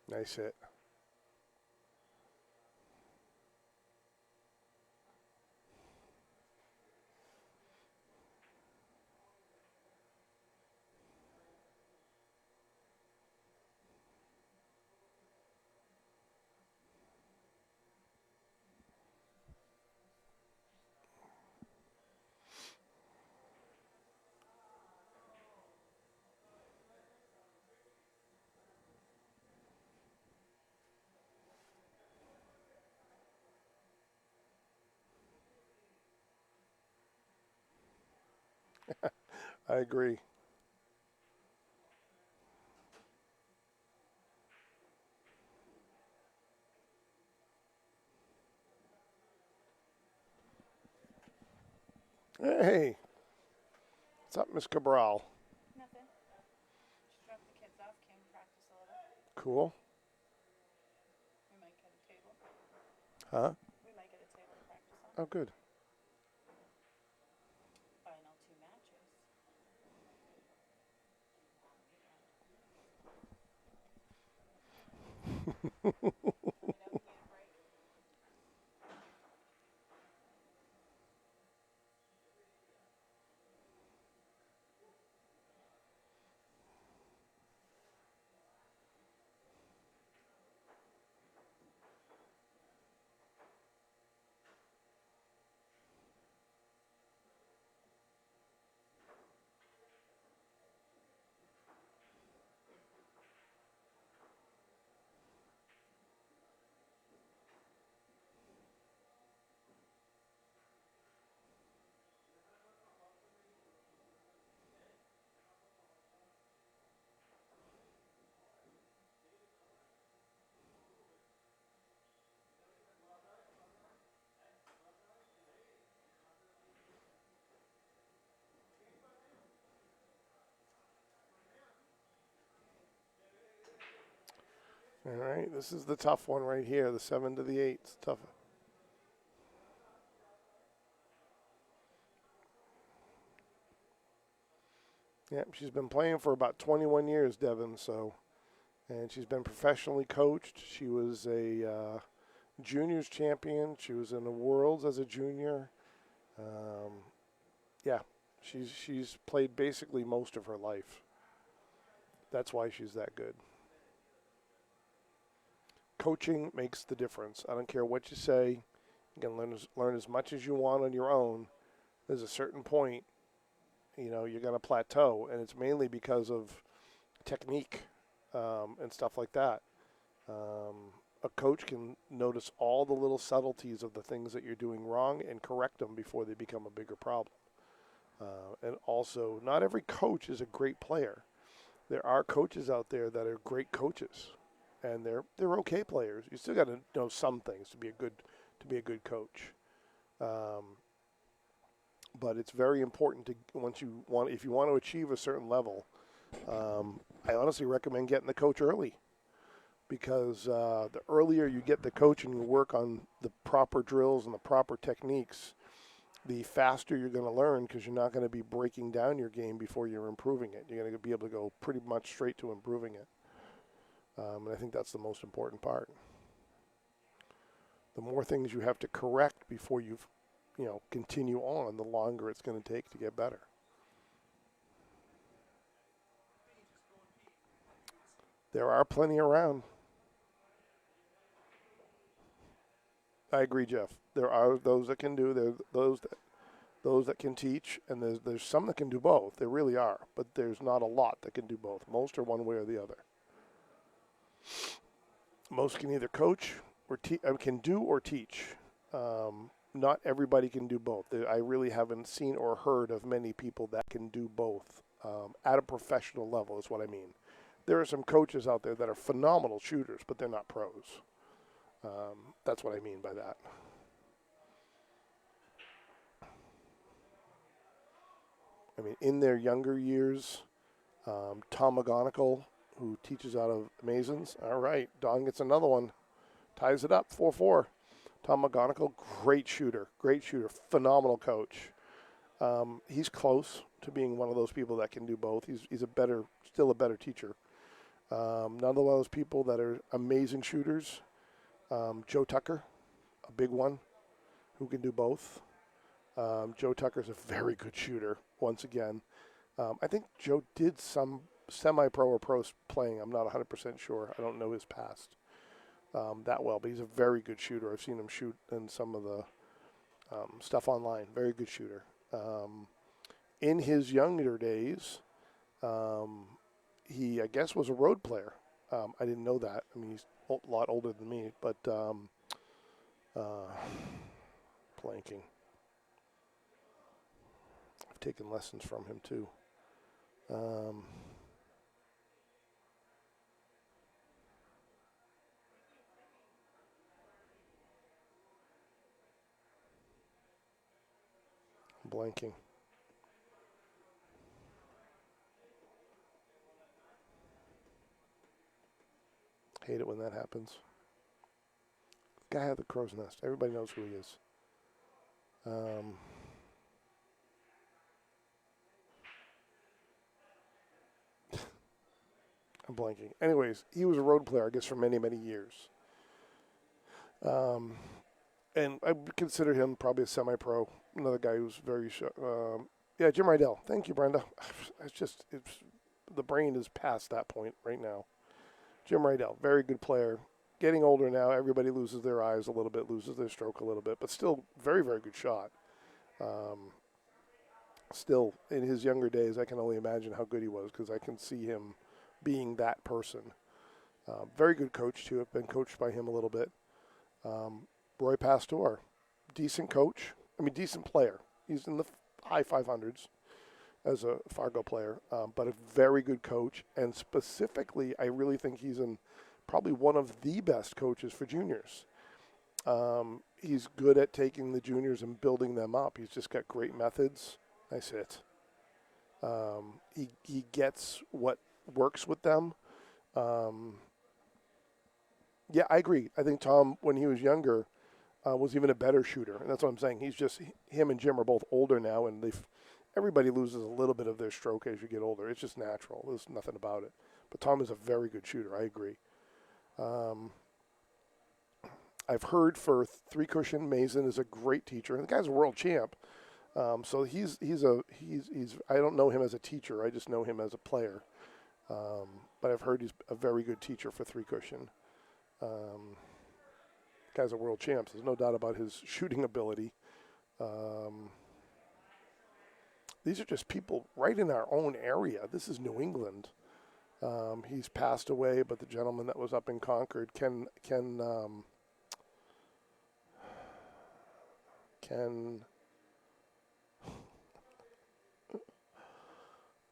Nice hit. I agree. Hey, what's up, Miss Cabral? Nothing. Just dropped the kids off, came to practice a little. Cool. We might get a table. Huh? We might get a table to practice on. Oh, good. Final 2 matches. I know he need a break. All right, this is the tough one right here, the 7 to the 8. It's tough. Yep, she's been playing for about 21 years, Devin, so, and she's been professionally coached. She was a juniors champion. She was in the Worlds as a junior. Yeah, she's played basically most of her life. That's why she's that good. Coaching makes the difference. I don't care what you say. You can learn as much as you want on your own. There's a certain point, you're going to plateau, and it's mainly because of technique and stuff like that. A coach can notice all the little subtleties of the things that you're doing wrong and correct them before they become a bigger problem. And also, not every coach is a great player. There are coaches out there that are great coaches, and they're okay players. You still got to know some things to be a good coach. But it's very important if you want to achieve a certain level. I honestly recommend getting the coach early, because the earlier you get the coach and you work on the proper drills and the proper techniques, the faster you're going to learn, because you're not going to be breaking down your game before you're improving it. You're going to be able to go pretty much straight to improving it. And I think that's the most important part. The more things you have to correct before you continue on, the longer it's going to take to get better. There are plenty around. I agree, Jeff. There are those that can do. There's those that can teach, and there's some that can do both. There really are, but there's not a lot that can do both. Most are one way or the other. Most can either coach or can do or teach. Not everybody can do both. I really haven't seen or heard of many people that can do both at a professional level, is what I mean. There are some coaches out there that are phenomenal shooters, but they're not pros. That's what I mean by that. I mean, in their younger years, Tom McGonigal, who teaches out of Masons. All right, Don gets another one. Ties it up, 4-4. Tom McGonigal, great shooter, phenomenal coach. He's close to being one of those people that can do both. He's still a better teacher. None of those people that are amazing shooters. Joe Tucker, a big one, who can do both. Joe Tucker's a very good shooter, once again. I think Joe did some semi-pro or pro playing. I'm not 100% sure. I don't know his past that well, but he's a very good shooter. I've seen him shoot in some of the stuff online. Very good shooter. In his younger days, he, I guess, was a road player. I didn't know that. I mean, he's a lot older than me, but blanking. I've taken lessons from him, too. Blanking. Hate it when that happens. Guy had the crow's nest. Everybody knows who he is. I'm blanking. Anyways, he was a road player, I guess, for many, many years. And I would consider him probably a semi-pro. Another guy who's very yeah, Jim Rydell. Thank you, Brenda. It's the brain is past that point right now. Jim Rydell, very good player. Getting older now, everybody loses their eyes a little bit, loses their stroke a little bit, but still very, very good shot. Still, in his younger days, I can only imagine how good he was, because I can see him being that person. Very good coach, too. I've been coached by him a little bit. Roy Pastor, decent coach. I mean, decent player. He's in the high 500s as a Fargo player, but a very good coach. And specifically, I really think he's probably one of the best coaches for juniors. He's good at taking the juniors and building them up. He's just got great methods. Nice hit. He gets what works with them. Yeah, I agree. I think Tom, when he was younger, was even a better shooter, and that's what I'm saying. He's just him and Jim are both older now, and everybody loses a little bit of their stroke as you get older. It's just natural. There's nothing about it. But Tom is a very good shooter. I agree. Um, I've heard for three cushion, Mason is a great teacher, and the guy's a world champ. So he's I don't know him as a teacher. I just know him as a player. But I've heard he's a very good teacher for three cushion. Guy's a world champ. So there's no doubt about his shooting ability. These are just people right in our own area. This is New England. He's passed away, but the gentleman that was up in Concord, Ken.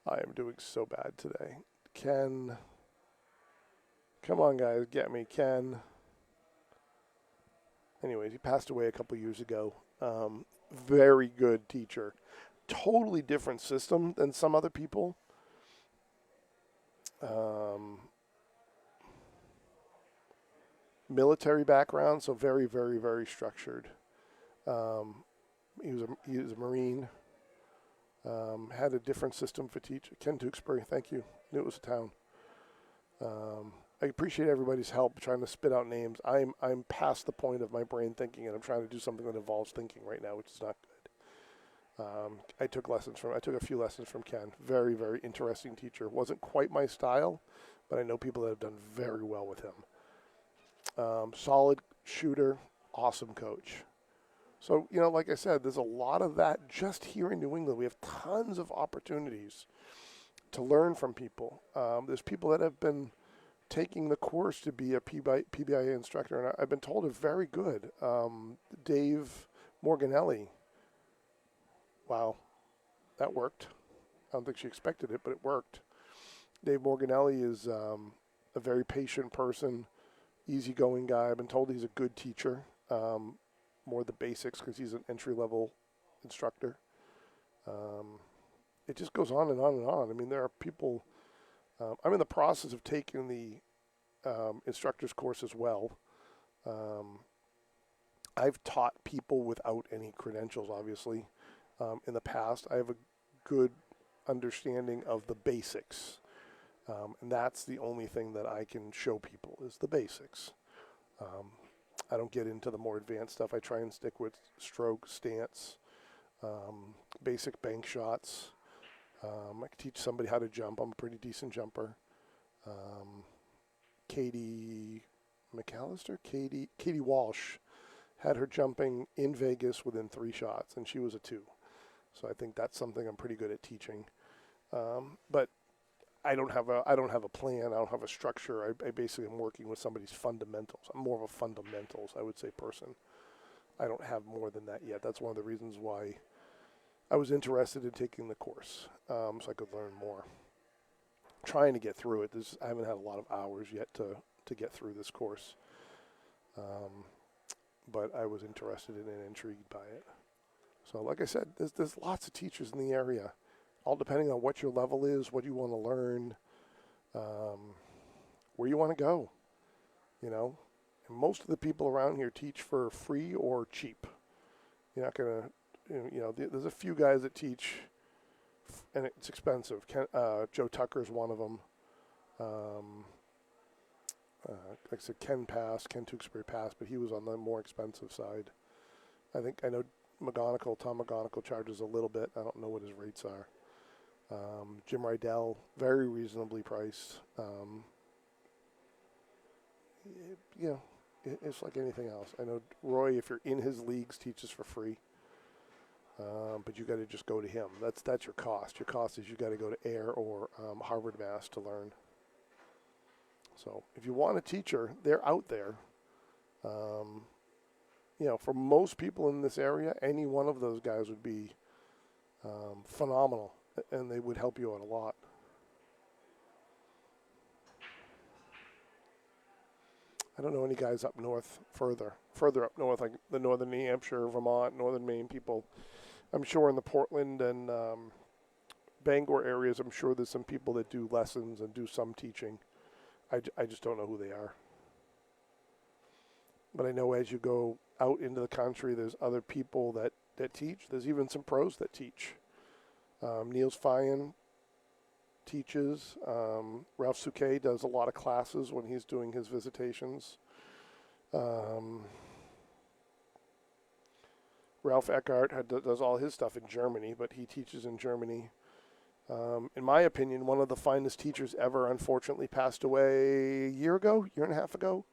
I am doing so bad today. Ken. Come on, guys, get me, Ken. Anyways, he passed away a couple years ago. Very good teacher. Totally different system than some other people. Military background, so very, very, very structured. He was a Marine. Had a different system for teaching. Ken Tewksbury, thank you. Knew it was a town. I appreciate everybody's help trying to spit out names. I'm past the point of my brain thinking, and I'm trying to do something that involves thinking right now, which is not good. I took a few lessons from Ken. Very, very interesting teacher. Wasn't quite my style, but I know people that have done very well with him. Solid shooter, awesome coach. So, like I said, there's a lot of that just here in New England. We have tons of opportunities to learn from people. There's people that have been taking the course to be a PBIA instructor, and I've been told are very good. Dave Morganelli. Wow, that worked. I don't think she expected it, but it worked. Dave Morganelli is a very patient person, easygoing guy. I've been told he's a good teacher. More the basics because he's an entry-level instructor. It just goes on and on and on. I mean, there are people. I'm in the process of taking the instructor's course as well. I've taught people without any credentials, obviously. In the past, I have a good understanding of the basics. And that's the only thing that I can show people is the basics. I don't get into the more advanced stuff. I try and stick with stroke, stance, basic bank shots. I can teach somebody how to jump. I'm a pretty decent jumper. Katie Walsh had her jumping in Vegas within 3 shots, and she was a 2. So I think that's something I'm pretty good at teaching. But I don't have a plan. I don't have a structure. I basically am working with somebody's fundamentals. I'm more of a fundamentals, I would say, person. I don't have more than that yet. That's one of the reasons why I was interested in taking the course, so I could learn more. Trying to get through it. I haven't had a lot of hours yet to get through this course. But I was interested in it and intrigued by it. So like I said, there's lots of teachers in the area, all depending on what your level is, what you want to learn, where you want to go, And most of the people around here teach for free or cheap. You're not going to, there's a few guys that teach, and it's expensive. Joe Tucker's one of them. Like I said, Ken Tewksbury passed, but he was on the more expensive side. I know Tom McGonigal charges a little bit. I don't know what his rates are. Jim Rydell, very reasonably priced. It's like anything else. I know Roy, if you're in his leagues, teaches for free. But you got to just go to him. That's your cost. Your cost is you got to go to Air or Harvard Mass to learn. So if you want a teacher, they're out there. For most people in this area, any one of those guys would be phenomenal, and they would help you out a lot. I don't know any guys up north, further up north, like the northern New Hampshire, Vermont, northern Maine people. I'm sure in the Portland and Bangor areas, I'm sure there's some people that do lessons and do some teaching. I just don't know who they are. But I know as you go out into the country, there's other people that teach. There's even some pros that teach. Niels Fayen teaches. Ralph Souquet does a lot of classes when he's doing his visitations. Ralph Eckhart does all his stuff in Germany, but he teaches in Germany. In my opinion, one of the finest teachers ever unfortunately passed away a year and a half ago.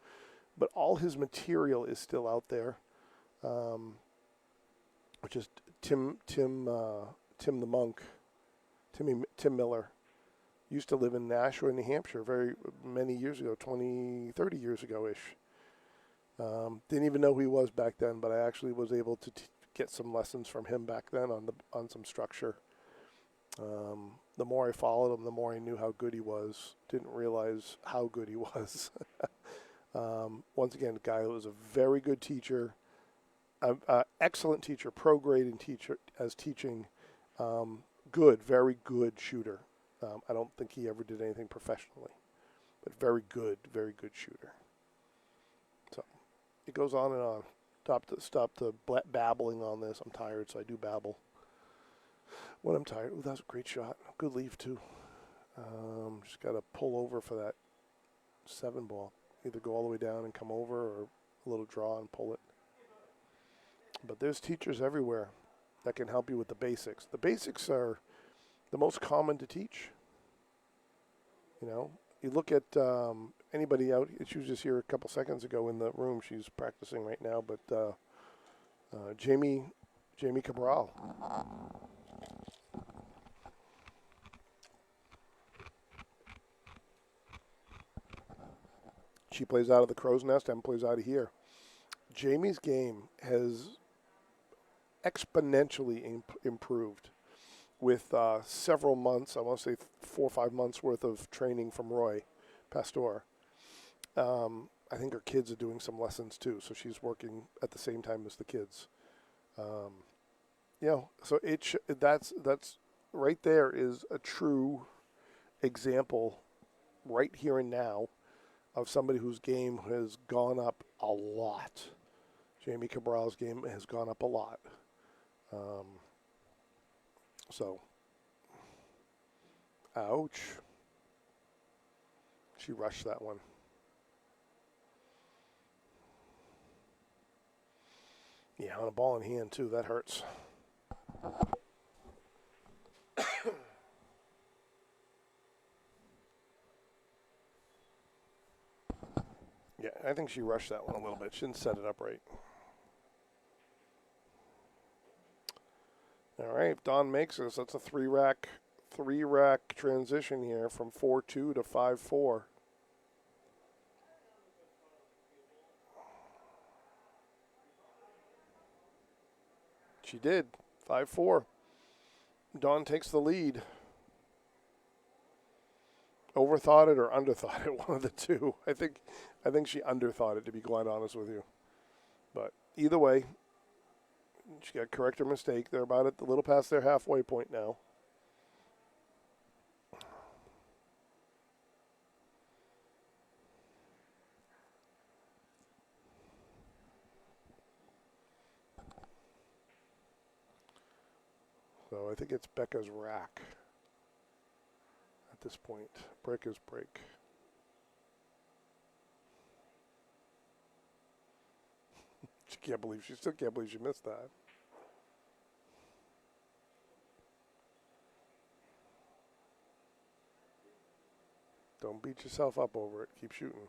But all his material is still out there, which is Tim the Monk, Tim Miller. Used to live in Nashua, New Hampshire, very many years ago, 20, 30 years ago-ish. Didn't even know who he was back then, but I actually was able to get some lessons from him back then on some structure. The more I followed him, the more I knew how good he was. Didn't realize how good he was. Once again, a guy who was a very good teacher, excellent teacher, pro-grade teacher as teaching, good, very good shooter. I don't think he ever did anything professionally, but very good shooter. So it goes on and on. Stop the babbling on this. I'm tired, so I do babble when I'm tired. Ooh, that was a great shot. Good leave, too. Just got to pull over for that 7 ball. Either go all the way down and come over or a little draw and pull it. But there's teachers everywhere that can help you with the basics. The basics are the most common to teach. You know, you look at anybody out. She was just here a couple seconds ago in the room. She's practicing right now. But Jamie Cabral. She plays out of the Crow's Nest and plays out of here. Jamie's game has exponentially improved with several months, I want to say 4 or 5 months worth of training from Roy Pastor. I think her kids are doing some lessons too, so she's working at the same time as the kids. So that's right there is a true example right here and now of somebody whose game has gone up a lot. Jamie Cabral's game has gone up a lot. Ouch. She rushed that one. Yeah, on a ball in hand, too. That hurts. Yeah, I think she rushed that one a little bit. She didn't set it up right. All right, if Don makes this, that's a three-rack transition here from 4-2 to 5-4. She did. 5-4. Dawn takes the lead. Overthought it or underthought it, one of the two. I think she underthought it, to be quite honest with you. But either way, she got to correct her mistake. They're about a little past their halfway point now. So I think it's Becca's rack at this point. Break is break. She still can't believe she missed that. Don't beat yourself up over it. Keep shooting.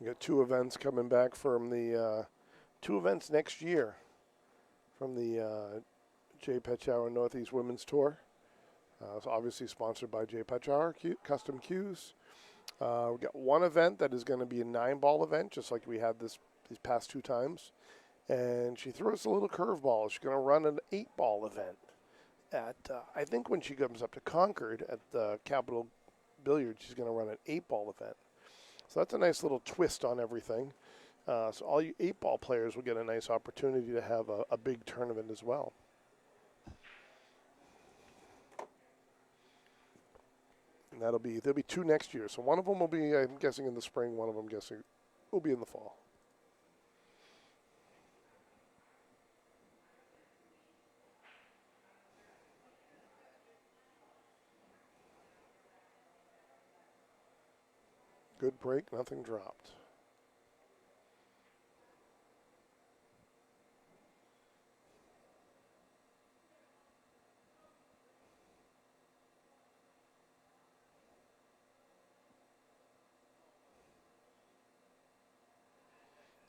We got two events coming back from the two events next year from the JPNEWT Northeast Women's Tour. It's obviously sponsored by JPNEWT Custom Cues. We got one event that is going to be a 9-ball event, just like we had these past 2 times. And she threw us a little curveball. She's going to run an 8-ball event at, I think when she comes up to Concord at the Capitol Billiards, she's going to run an 8-ball event. So that's a nice little twist on everything. So all you 8-ball players will get a nice opportunity to have a big tournament as well. And there'll be 2 next year. So one of them will be, I'm guessing, in the spring. One of them, guessing, will be in the fall. Good break, nothing dropped.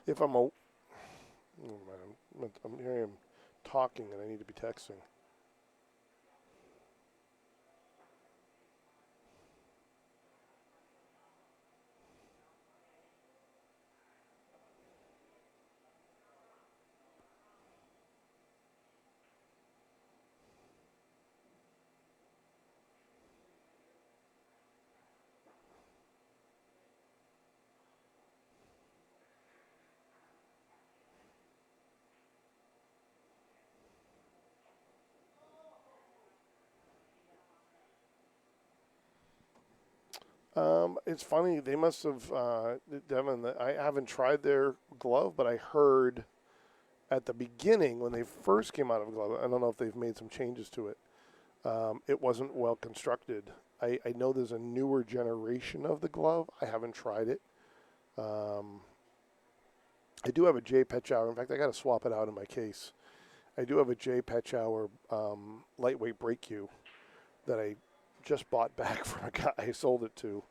If I'm I'm hearing him talking and I need to be texting. It's funny. They must have, Devin, I haven't tried their glove, but I heard at the beginning when they first came out of glove, I don't know if they've made some changes to it. It wasn't well constructed. I know there's a newer generation of the glove. I haven't tried it. I do have a JPNEWT. In fact, I got to swap it out in my case. I do have a JPNEWT lightweight brake cue that I just bought back from a guy I sold it to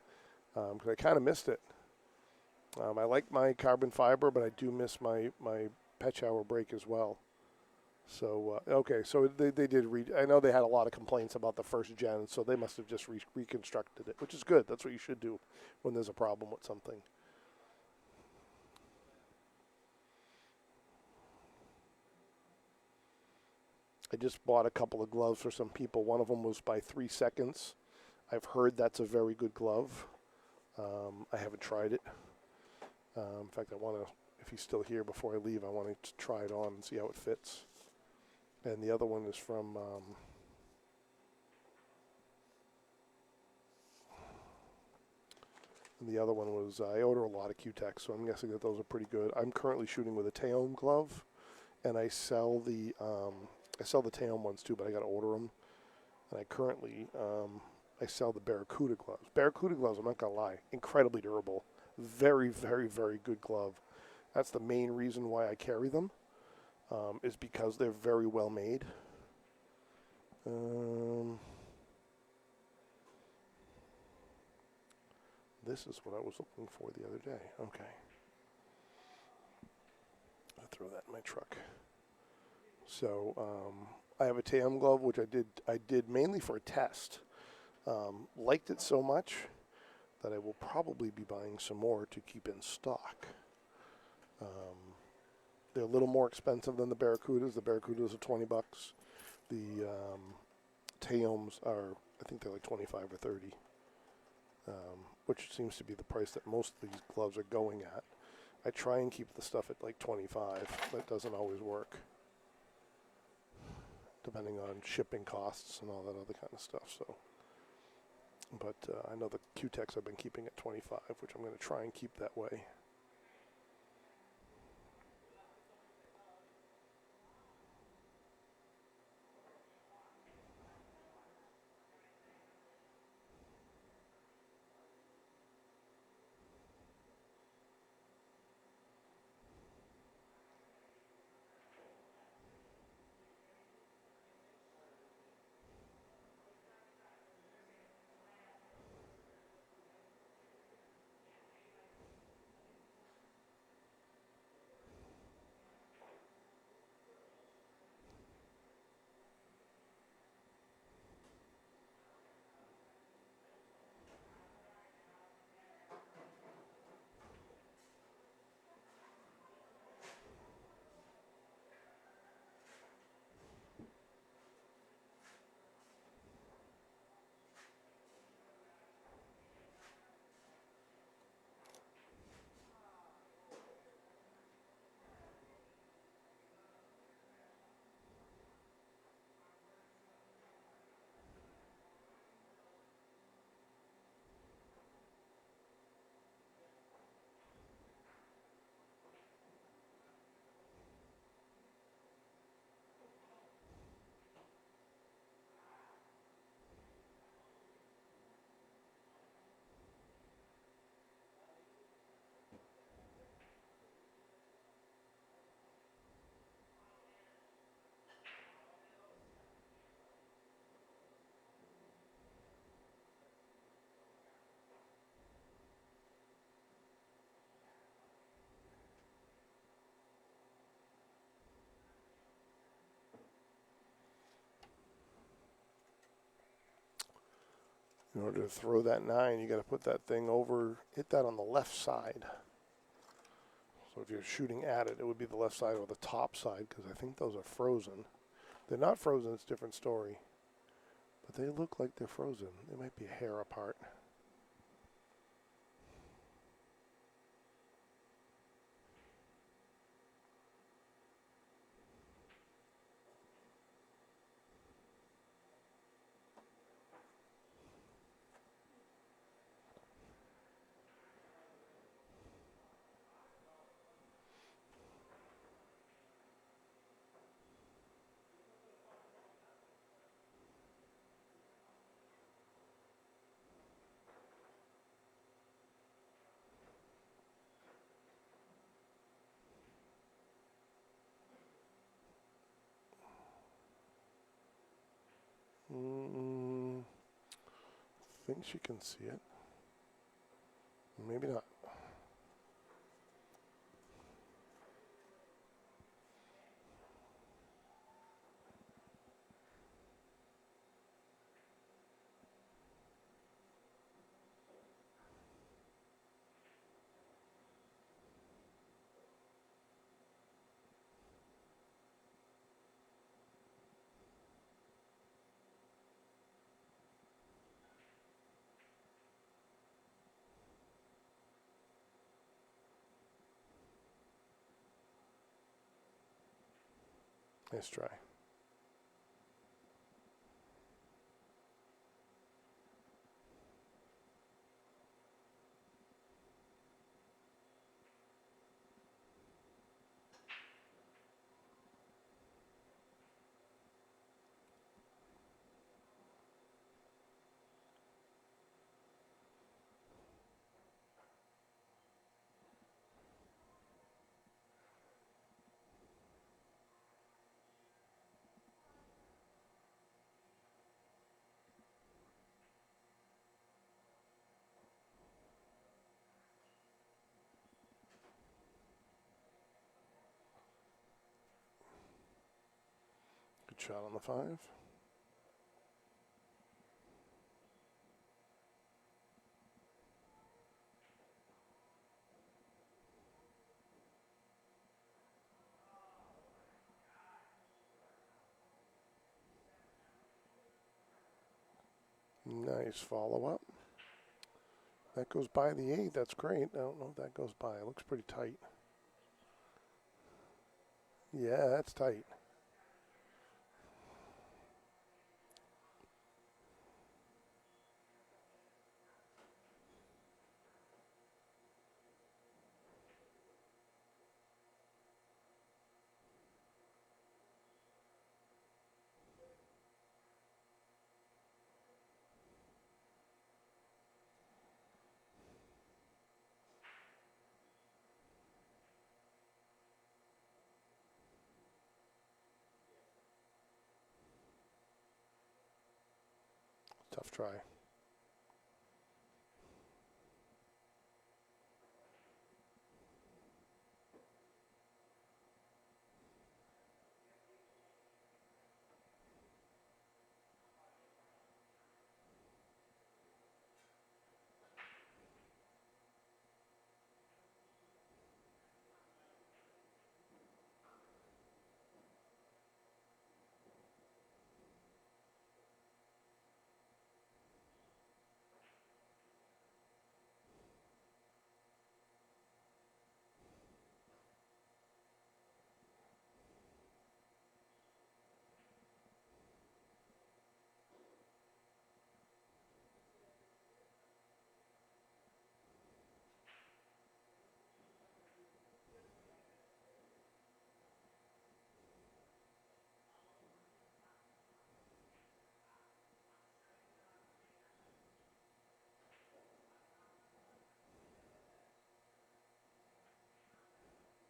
because I kind of missed it. I like my carbon fiber, but I do miss my PNEWT brake as well. So, okay, so they did I know they had a lot of complaints about the first gen, so they must have just reconstructed it, which is good. That's what you should do when there's a problem with something. I just bought a couple of gloves for some people. One of them was by 3 seconds. I've heard that's a very good glove. I haven't tried it. In fact, I want to, if he's still here before I leave, I want to try it on and see how it fits. And the other one is from and the other one was, I order a lot of Q-Tex, so I'm guessing that those are pretty good. I'm currently shooting with a Teom glove, and I sell the Teom ones too, but I got to order them. And I currently, I sell the Barracuda gloves. Barracuda gloves, I'm not going to lie, incredibly durable. Very, very, very good glove. That's the main reason why I carry them, is because they're very well made. This is what I was looking for the other day. Okay. I'll throw that in my truck. So I have a Teom glove, which I did mainly for a test. Liked it so much that I will probably be buying some more to keep in stock. They're a little more expensive than the Barracudas. The Barracudas are $20. The Teoms are, I think they're like 25 or 30, which seems to be the price that most of these gloves are going at. I try and keep the stuff at like 25. That doesn't always work, depending on shipping costs and all that other kind of stuff. So, but I know the Q-Tex I've been keeping at 25, which I'm going to try and keep that way. In order to throw that 9, you got to put that thing over, hit that on the left side. So if you're shooting at it, it would be the left side or the top side, because I think those are frozen. They're not frozen, it's a different story. But they look like they're frozen. They might be a hair apart. I think she can see it. Maybe not. Nice try. Good shot on the 5. Nice follow-up. That goes by the 8. That's great. I don't know if that goes by. It looks pretty tight. Yeah, that's tight. Tough try.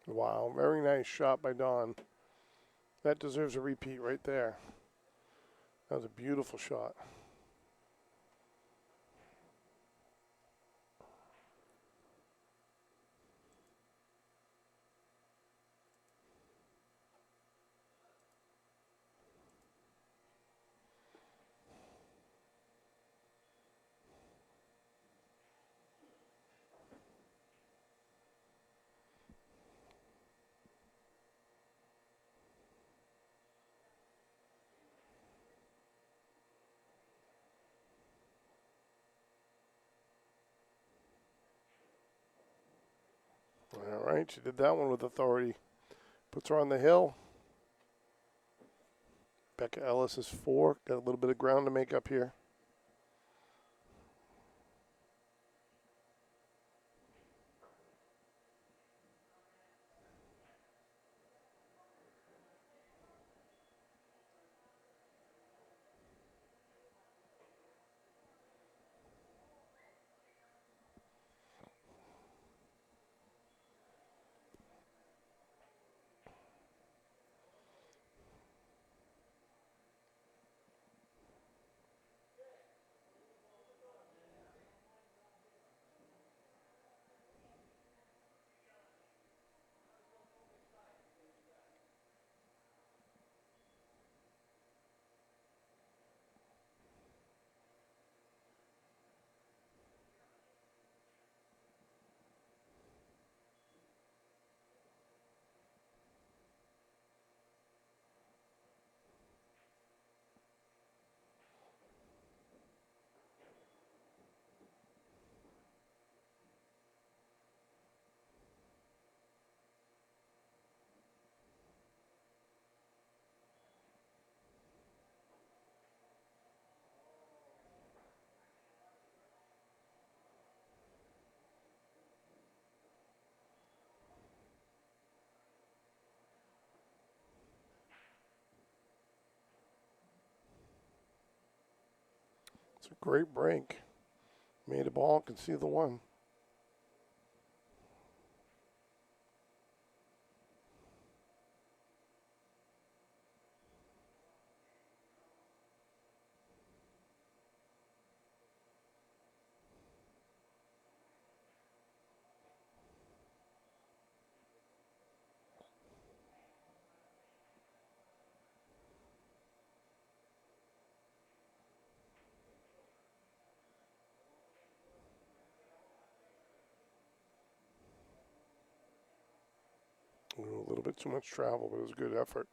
Wow, very nice shot by Dawn. That deserves a repeat right there. That was a beautiful shot. right, she did that one with authority. Puts her on the hill. Becca Ellis is 4. Got a little bit of ground to make up here. It's a great break. Made a ball, can see the one. Ooh, a little bit too much travel, but it was a good effort.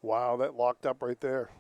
Wow, that locked up right there.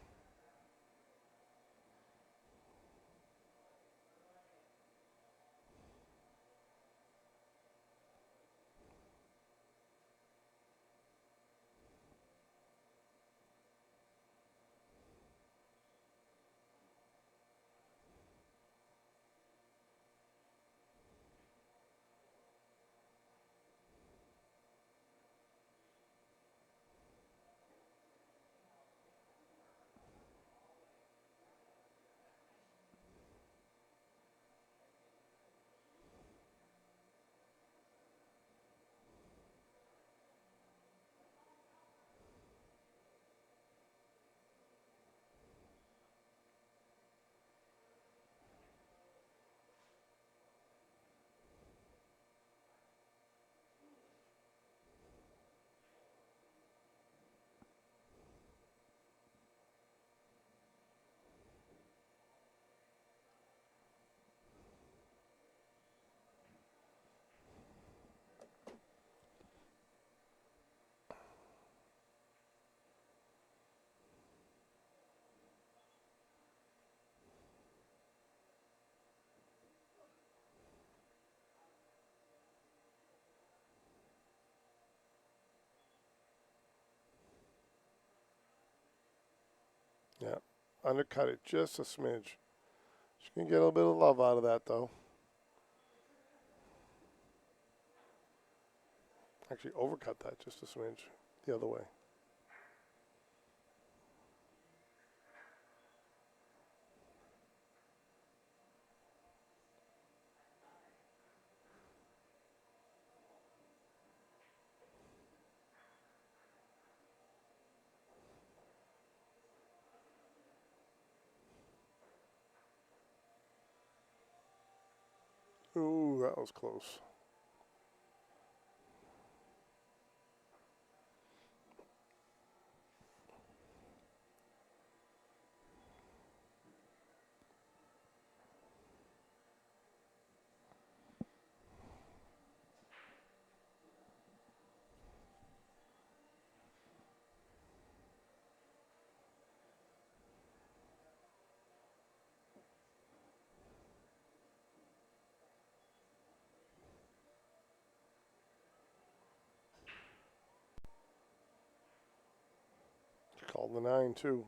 Yeah, undercut it just a smidge. She can get a little bit of love out of that, though. Actually, overcut that just a smidge the other way. Ooh, that was close. the 9 too.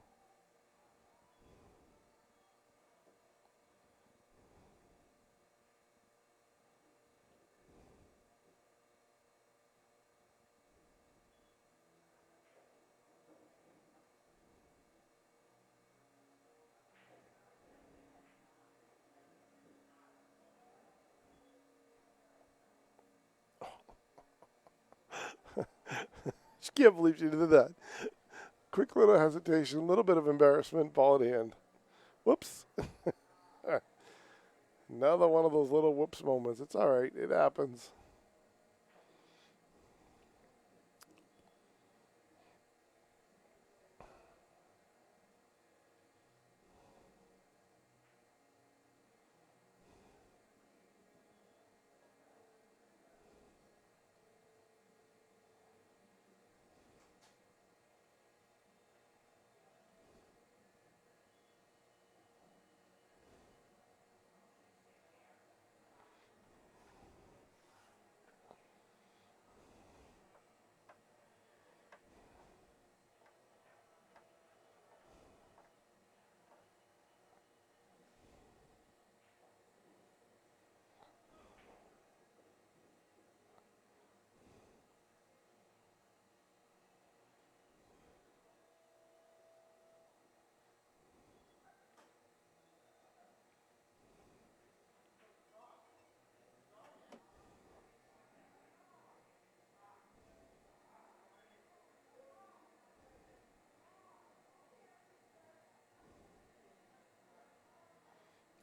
She can't believe she did that. Quick little hesitation, a little bit of embarrassment, ball at hand. Whoops. Another one of those little whoops moments. It's all right. It happens.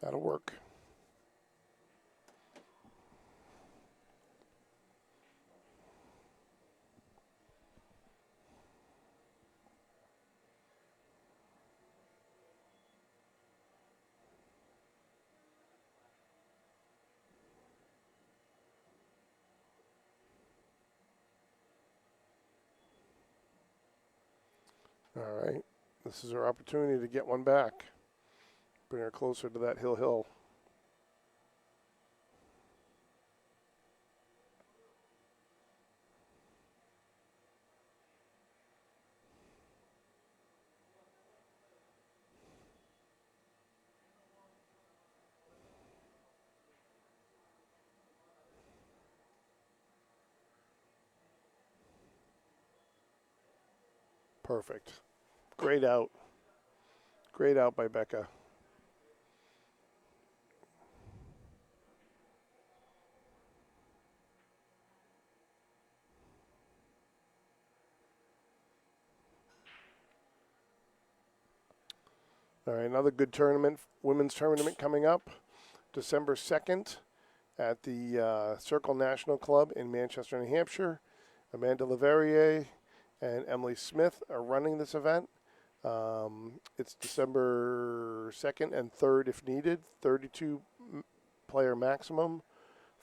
That'll work. All right. This is our opportunity to get one back. Bring her closer to that hill. Perfect. Great out. Great out by Becca. All right, another good tournament, women's tournament coming up December 2nd at the Circle National Club in Manchester, New Hampshire. Amanda Leverrier and Emily Smith are running this event. It's December 2nd and 3rd if needed, 32 player maximum,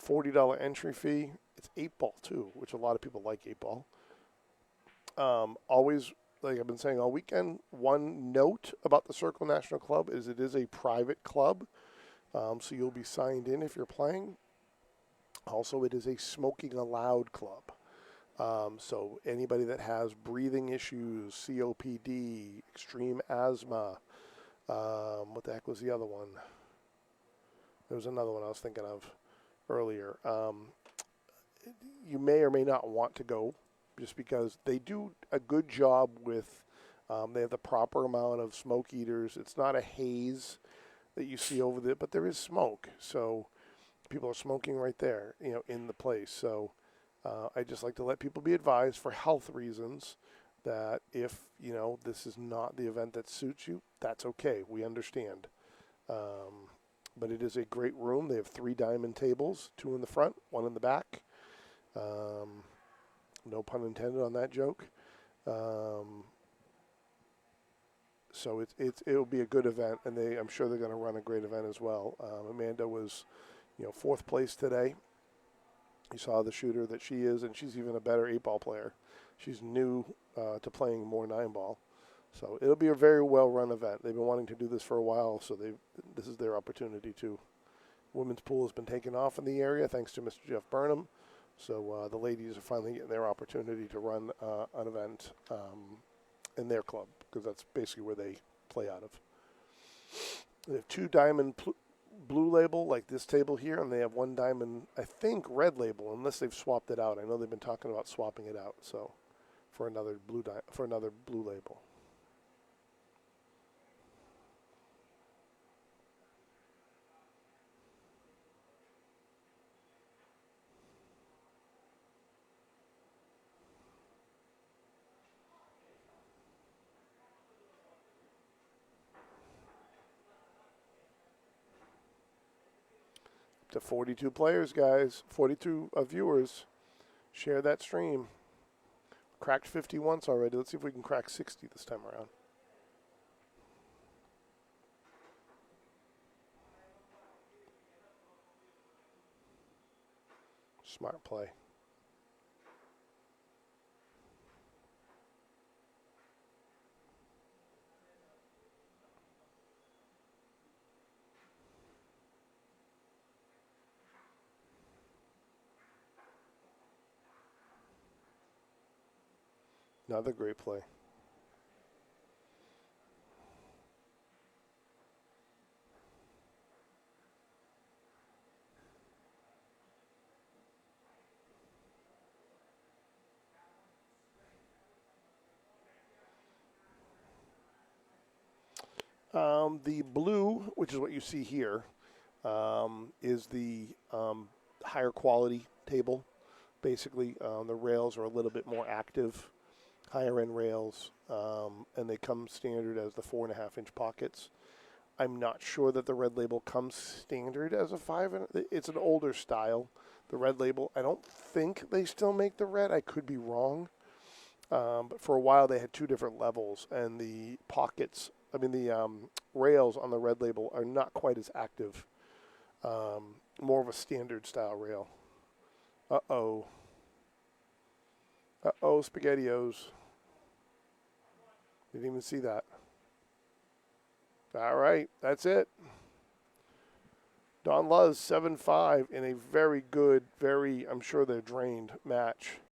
$40 entry fee. It's 8-ball too, which a lot of people like 8-ball. Always, like I've been saying all weekend, one note about the Circle National Club is it is a private club, so you'll be signed in if you're playing. Also, it is a smoking allowed club. So anybody that has breathing issues, COPD, extreme asthma, what the heck was the other one? There was another one I was thinking of earlier. You may or may not want to go just because they do a good job with, they have the proper amount of smoke eaters. It's not a haze that you see over there, but there is smoke. So people are smoking right there, in the place. So I just like to let people be advised for health reasons that if, this is not the event that suits you, that's okay. We understand. But it is a great room. They have 3 diamond tables, 2 in the front, 1 in the back. No pun intended on that joke. So it'll be a good event, and I'm sure they're going to run a great event as well. Amanda was, 4th place today. You saw the shooter that she is, and she's even a better 8-ball player. She's new to playing more 9-ball. So it'll be a very well-run event. They've been wanting to do this for a while, so this is their opportunity too. Women's pool has been taken off in the area thanks to Mr. Jeff Burnham. So the ladies are finally getting their opportunity to run an event in their club. because that's basically where they play out of. They have 2 diamond blue label like this table here, and they have 1 diamond, I think, red label, unless they've swapped it out. I know they've been talking about swapping it out, so for another blue label. To 42 players, guys, 42 viewers. Share that stream. Cracked 50 once already. Let's see if we can crack 60 this time around. Smart play. Another great play. The blue, which is what you see here, is the higher quality table. Basically, the rails are a little bit more active, higher end rails, and they come standard as the 4.5-inch pockets. I'm not sure that the red label comes standard as a 5. It's an older style. The red label, I don't think they still make the red. I could be wrong. But for a while they had 2 different levels, and the pockets, the rails on the red label are not quite as active. More of a standard style rail. Uh-oh. Uh-oh, SpaghettiOs. Didn't even see that. All right, that's it. Don Luz, 7-5 in a very good, I'm sure they're drained match.